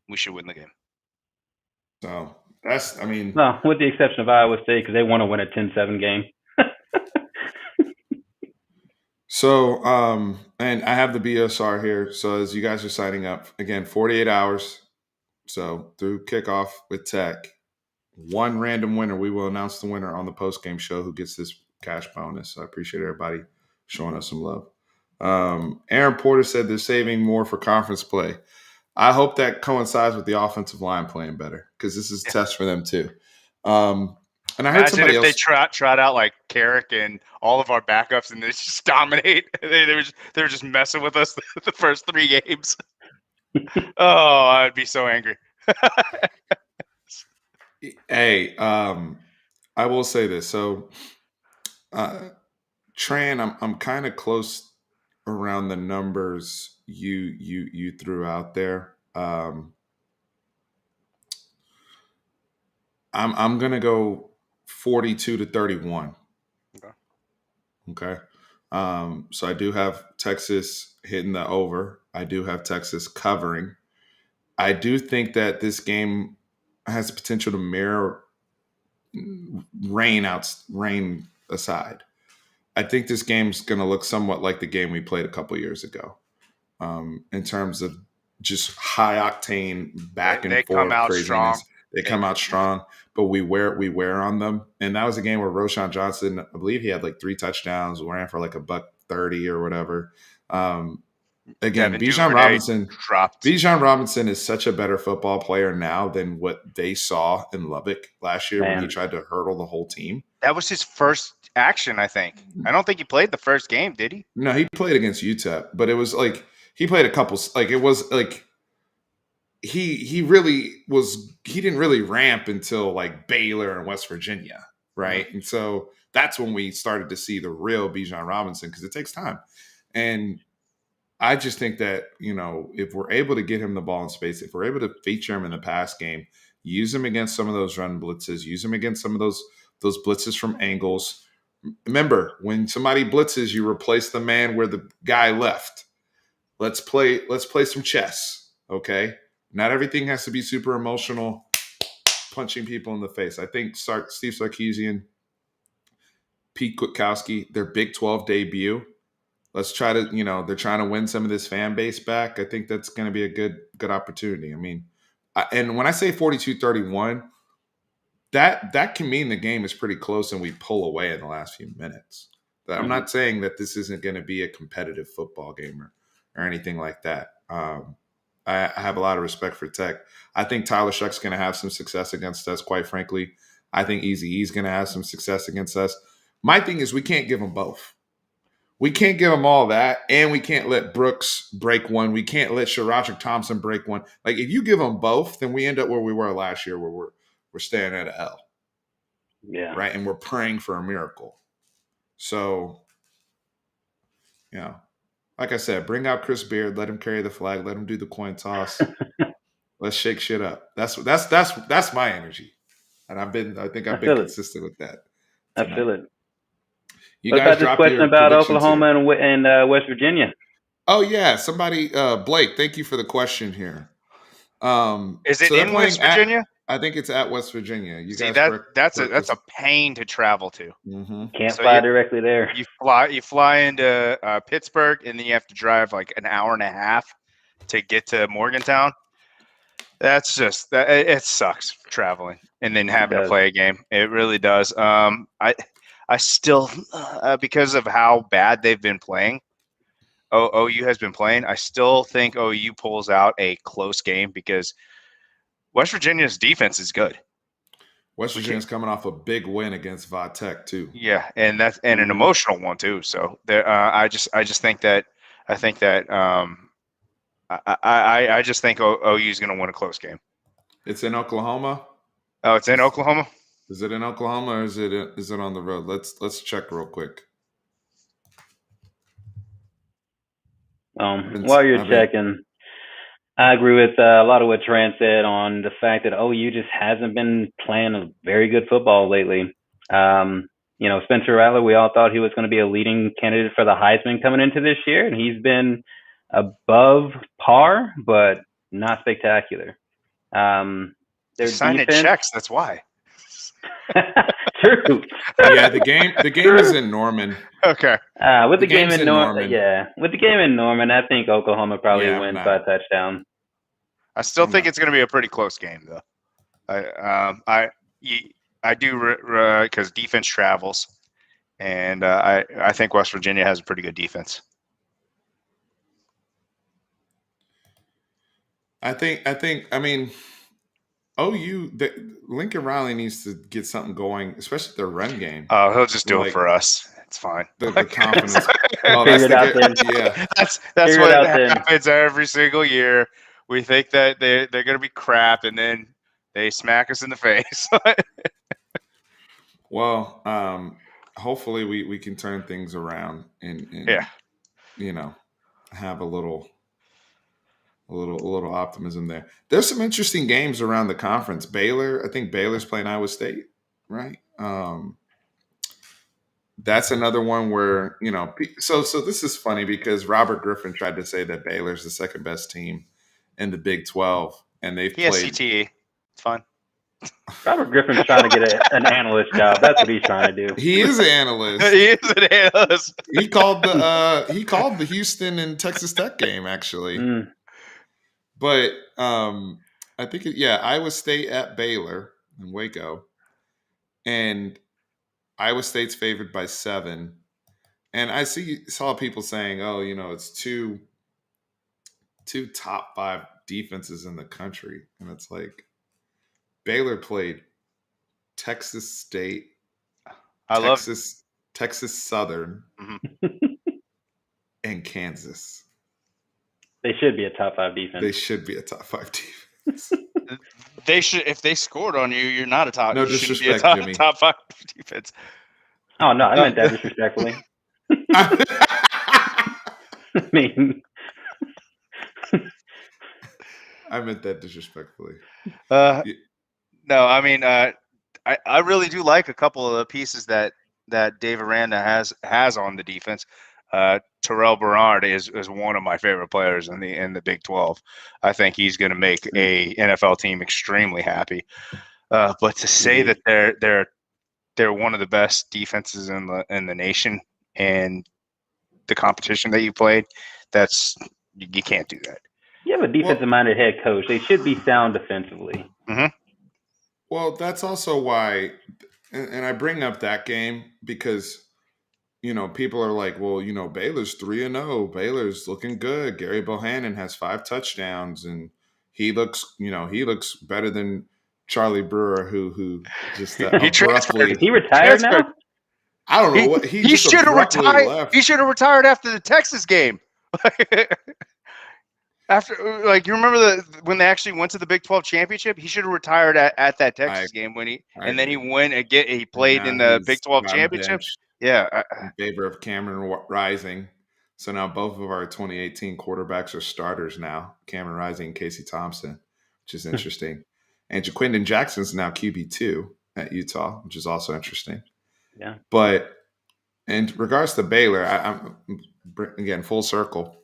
We should win the game. So that's, I mean, No, with the exception of Iowa State, because they want to win a 10-7 game. so and I have the BSR here. So as you guys are signing up, again, 48 hours. So through kickoff with Tech, one random winner. We will announce the winner on the post game show who gets this cash bonus. So I appreciate everybody showing us some love. Aaron Porter said they're saving more for conference play. I hope that coincides with the offensive line playing better, because this is a test for them too. And I heard Imagine somebody if they else trot out like Carrick and all of our backups, and they just dominate. They were just messing with us the first 3 games. Oh, I'd be so angry. Hey, I will say this. So, Tran, I'm kind of close around the numbers you threw out there. I'm gonna go 42-31. Okay. Okay. So I do have Texas hitting the over. I do have Texas covering. I do think that this game has the potential to mirror rain aside. I think this game's going to look somewhat like the game we played a couple years ago, in terms of just high octane back They and come forth out strong. craziness. They come out strong, but we wear on them. And that was a game where Roshan Johnson, I believe he had like 3 touchdowns, ran for like $130 or whatever. Again, Devin Duvernay dropped. Bijan Robinson is such a better football player now than what they saw in Lubbock last year when he tried to hurdle the whole team. That was his first action, I think. I don't think he played the first game, did he? No, he played against UTEP, but it was like he played a couple. Like it was like he didn't really ramp until like Baylor and West Virginia, right? Mm-hmm. And so that's when we started to see the real Bijan Robinson, because it takes time. And I just think that, if we're able to get him the ball in space, if we're able to feature him in the pass game, use him against some of those run blitzes, use him against some of those blitzes from angles. Remember, when somebody blitzes, you replace the man where the guy left. Let's play some chess, okay? Not everything has to be super emotional, punching people in the face. I think Steve Sarkisian, Pete Kwiatkowski, their Big 12 debut. Let's try to, they're trying to win some of this fan base back. I think that's going to be a good opportunity. I mean, and when I say 42-31, that can mean the game is pretty close and we pull away in the last few minutes. I'm not saying that this isn't going to be a competitive football game or anything like that. I have a lot of respect for Tech. I think Tyler Shuck's going to have some success against us, quite frankly. I think Eazy-E's going to have some success against us. My thing is we can't give them both. We can't give them all that, and we can't let Brooks break one. We can't let Sharodrick Thompson break one. Like, if you give them both, then we end up where we were last year, where we're staring at an L. Yeah. Right? And we're praying for a miracle. So, like I said, bring out Chris Beard, let him carry the flag, let him do the coin toss. Let's shake shit up. That's my energy. And I think I've been consistent with that tonight. I feel it. You what guys about this question about Oklahoma and West Virginia? Oh yeah, somebody Blake, thank you for the question here. Is it in West Virginia? I think it's at West Virginia. You see guys that's a pain to travel to. Mm-hmm. Can't fly directly there. You fly into Pittsburgh, and then you have to drive like an hour and a half to get to Morgantown. That's just it sucks traveling and then having to play a game. It really does. I still because of how bad they've been playing. OU has been playing. I still think OU pulls out a close game because West Virginia's defense is good. West Virginia's coming off a big win against Va Tech too. Yeah, and that's an emotional one too. So there, I just think that I just think OU is going to win a close game. It's in Oklahoma. Oh, it's in Oklahoma. Is it in Oklahoma or is it on the road? Let's check real quick. While you're checking, I agree with a lot of what Trent said on the fact that OU just hasn't been playing a very good football lately. Spencer Rattler, we all thought he was going to be a leading candidate for the Heisman coming into this year, and he's been above par, but not spectacular. They're signing checks. That's why. True. Yeah, the game is in Norman. Okay. With the game in Norman, with the game in Norman, I think Oklahoma probably wins by a touchdown. I still think it's going to be a pretty close game, though. I do because defense travels, and I think West Virginia has a pretty good defense. I mean, OU, Lincoln Riley needs to get something going, especially their run game. Oh, he'll just do it for us. It's fine. The confidence. That's what happens every single year. We think that they're going to be crap, and then they smack us in the face. Well, hopefully we can turn things around and have a little optimism there. There's some interesting games around the conference. I think Baylor's playing Iowa State, right? That's another one where, so this is funny because Robert Griffin tried to say that Baylor's the second best team in the Big 12, and they've played. CTE. It's fine. Robert Griffin's trying to get an analyst job. That's what he's trying to do. He is an analyst. He is an analyst. He called the Houston and Texas Tech game actually. But I think Iowa State at Baylor in Waco, and Iowa State's favored by 7. And I saw people saying, "Oh, it's two top 5 defenses in the country," and it's like Baylor played Texas State, Texas Southern, and Kansas. They should be a top 5 defense. They should be a top 5 defense. They should. If they scored on you, you're not a top. No disrespect, Jimmy. Top 5 defense. Oh no, I meant that disrespectfully. I meant that disrespectfully. No, I mean, I really do like a couple of the pieces that Dave Aranda has on the defense. Terrell Bernard is one of my favorite players in the Big 12. I think he's going to make a NFL team extremely happy. But to say that they're one of the best defenses in the nation and the competition that you played, you can't do that. You have a defensive-minded head coach. They should be sound defensively. Mm-hmm. Well, that's also why, and I bring up that game because, people are like, well, Baylor's 3-0. Baylor's looking good. Gary Bohannon has 5 touchdowns, and he looks better than Charlie Brewer, who just abruptly. He retired now? I don't know what he should have retired. Left. He should have retired after the Texas game. After, you remember when they actually went to the Big 12 championship? He should have retired at that Texas game then he went again. He played in the Big 12 championship. Yeah, in favor of Cameron Rising. So now both of our 2018 quarterbacks are starters now. Cameron Rising and Casey Thompson, which is interesting. And Jaquindon Jackson's now QB2 at Utah, which is also interesting. Yeah. But in regards to Baylor, I'm again full circle.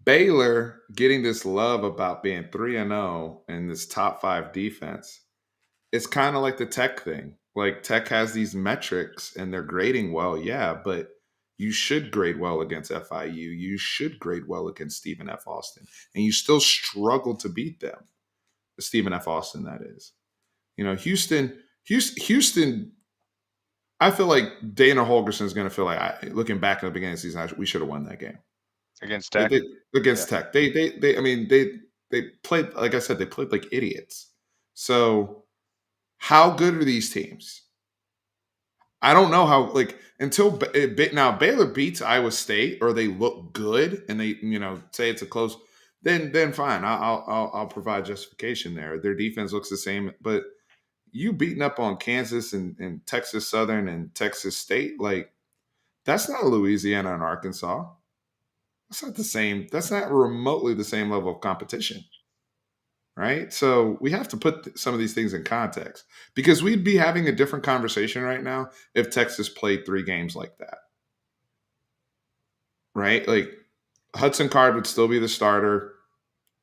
Baylor getting this love about being 3-0 in this top 5 defense. It's kind of like the Tech thing. Like Tech has these metrics and they're grading well, yeah, but you should grade well against FIU. You should grade well against Stephen F. Austin. And you still struggle to beat them. Stephen F. Austin, that is. Houston, I feel like Dana Holgorsen is going to feel like, looking back at the beginning of the season, we should have won that game. Against Tech? Tech. They played, like I said, they played like idiots. So How good are these teams? I don't know how, like, until now Baylor beats Iowa State or they look good and they, say it's a close, then fine. I'll provide justification there. Their defense looks the same, but you beating up on Kansas and Texas Southern and Texas State, like, that's not Louisiana and Arkansas. That's not the same. That's not remotely the same level of competition. Right? So we have to put some of these things in context because we'd be having a different conversation right now if Texas played 3 games like that. Right? Like Hudson Card would still be the starter.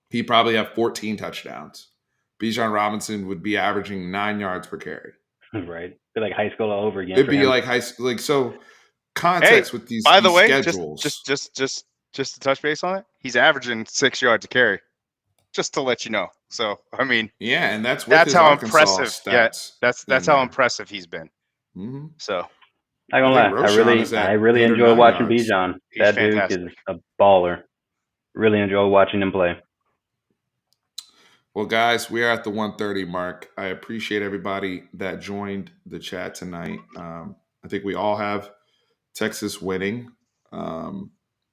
He'd probably have 14 touchdowns. Bijan Robinson would be averaging 9 yards per carry. Right. Be like high school all over again. It'd be like so context with these, by the way, schedules. Just to touch base on it, he's averaging 6 yards a carry. Just to let you know. So I mean, yeah, and that's how Arkansas impressive. Stats that's how impressive he's been. Mm-hmm. So I gonna lie, I really enjoy watching Bijan. That fantastic. Dude is a baller. Really enjoy watching him play. Well, guys, we are at the 1:30 mark. I appreciate everybody that joined the chat tonight. I think we all have Texas winning,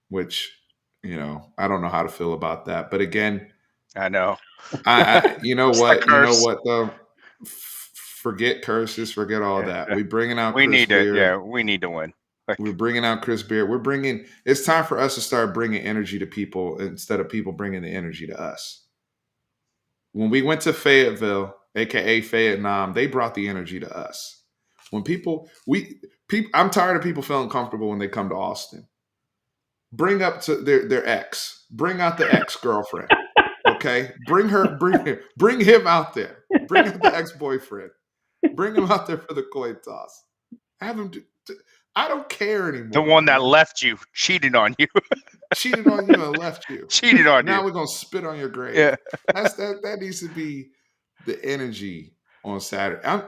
which, I don't know how to feel about that. But again, I know. You know what? You know what, though? Forget curses. Forget all that. We're bringing out Chris Beard. Yeah, we need to win. We're bringing out Chris Beard. It's time for us to start bringing energy to people instead of people bringing the energy to us. When we went to Fayetteville, aka Vietnam, they brought the energy to us. When I'm tired of people feeling comfortable when they come to Austin. Bring up to their ex. Bring out the ex-girlfriend. Okay? Bring him out there. Bring out the ex-boyfriend. Bring him out there for the coin toss. Have him I don't care anymore. The one that left you, cheated on you. Cheated on you and left you. Cheated on you. Now we're gonna spit on your grave. Yeah. That needs to be the energy on Saturday. I'm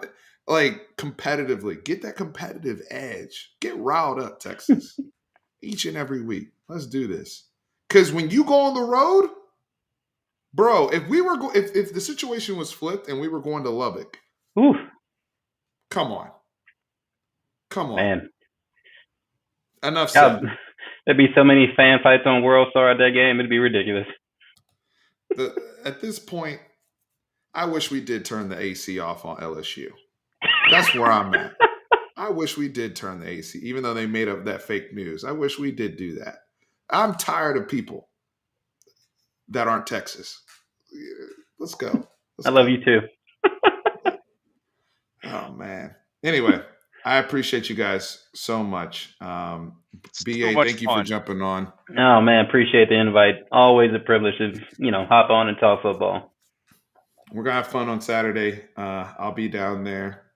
like competitively. Get that competitive edge. Get riled up, Texas. Each and every week. Let's do this. Because when you go on the road, bro, if the situation was flipped and we were going to Lubbock, oof. Come on. Man. Enough said. There'd be so many fan fights on World Star at that game. It'd be ridiculous. At this point, I wish we did turn the AC off on LSU. That's where I'm at. I wish we did turn the AC, even though they made up that fake news. I wish we did do that. I'm tired of people that aren't Texas. Let's go. I love you too. Oh, man. Anyway, I appreciate you guys so much. BA, thank you for jumping on. Oh, man, appreciate the invite. Always a privilege to, hop on and talk football. We're going to have fun on Saturday. I'll be down there.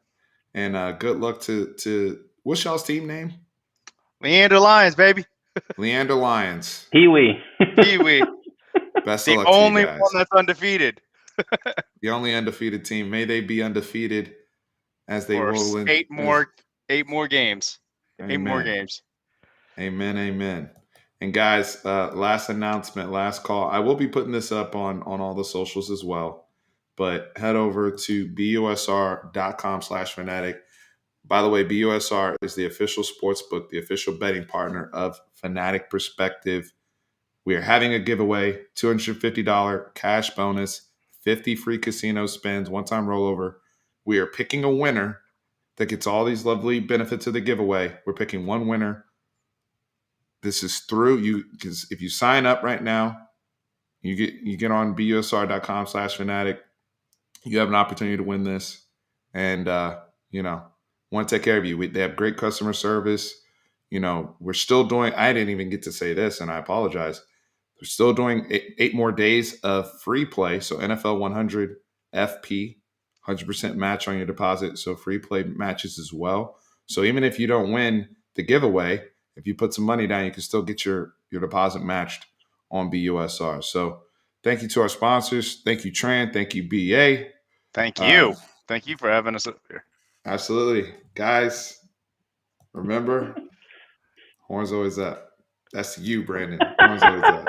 And good luck to what's y'all's team name? Leander Lions, baby. Leander Lions. Pee-wee. Best of luck to you guys. The only one that's undefeated. The only undefeated team. May they be undefeated as they roll in. 8 more games. Amen. 8 more games. Amen. And guys, last announcement, last call. I will be putting this up on all the socials as well. But head over to busr.com/fanatic. By the way, BUSR is the official sports book, the official betting partner of Fanatic Perspective. We are having a giveaway, $250 cash bonus, 50 free casino spins, one-time rollover. We are picking a winner that gets all these lovely benefits of the giveaway. We're picking one winner. This is through you, because if you sign up right now, you get on busr.com/fanatic. You have an opportunity to win this. And, want to take care of you. They have great customer service. We're still doing, I didn't even get to say this, and I apologize. We're still doing 8 more days of free play. So NFL 100 FP, 100% match on your deposit. So free play matches as well. So even if you don't win the giveaway, if you put some money down, you can still get your deposit matched on BUSR. So thank you to our sponsors. Thank you, Tran. Thank you, BA. Thank you. Thank you for having us up here. Absolutely. Guys, remember, horns always up. That's you, Brandon. Horns always up.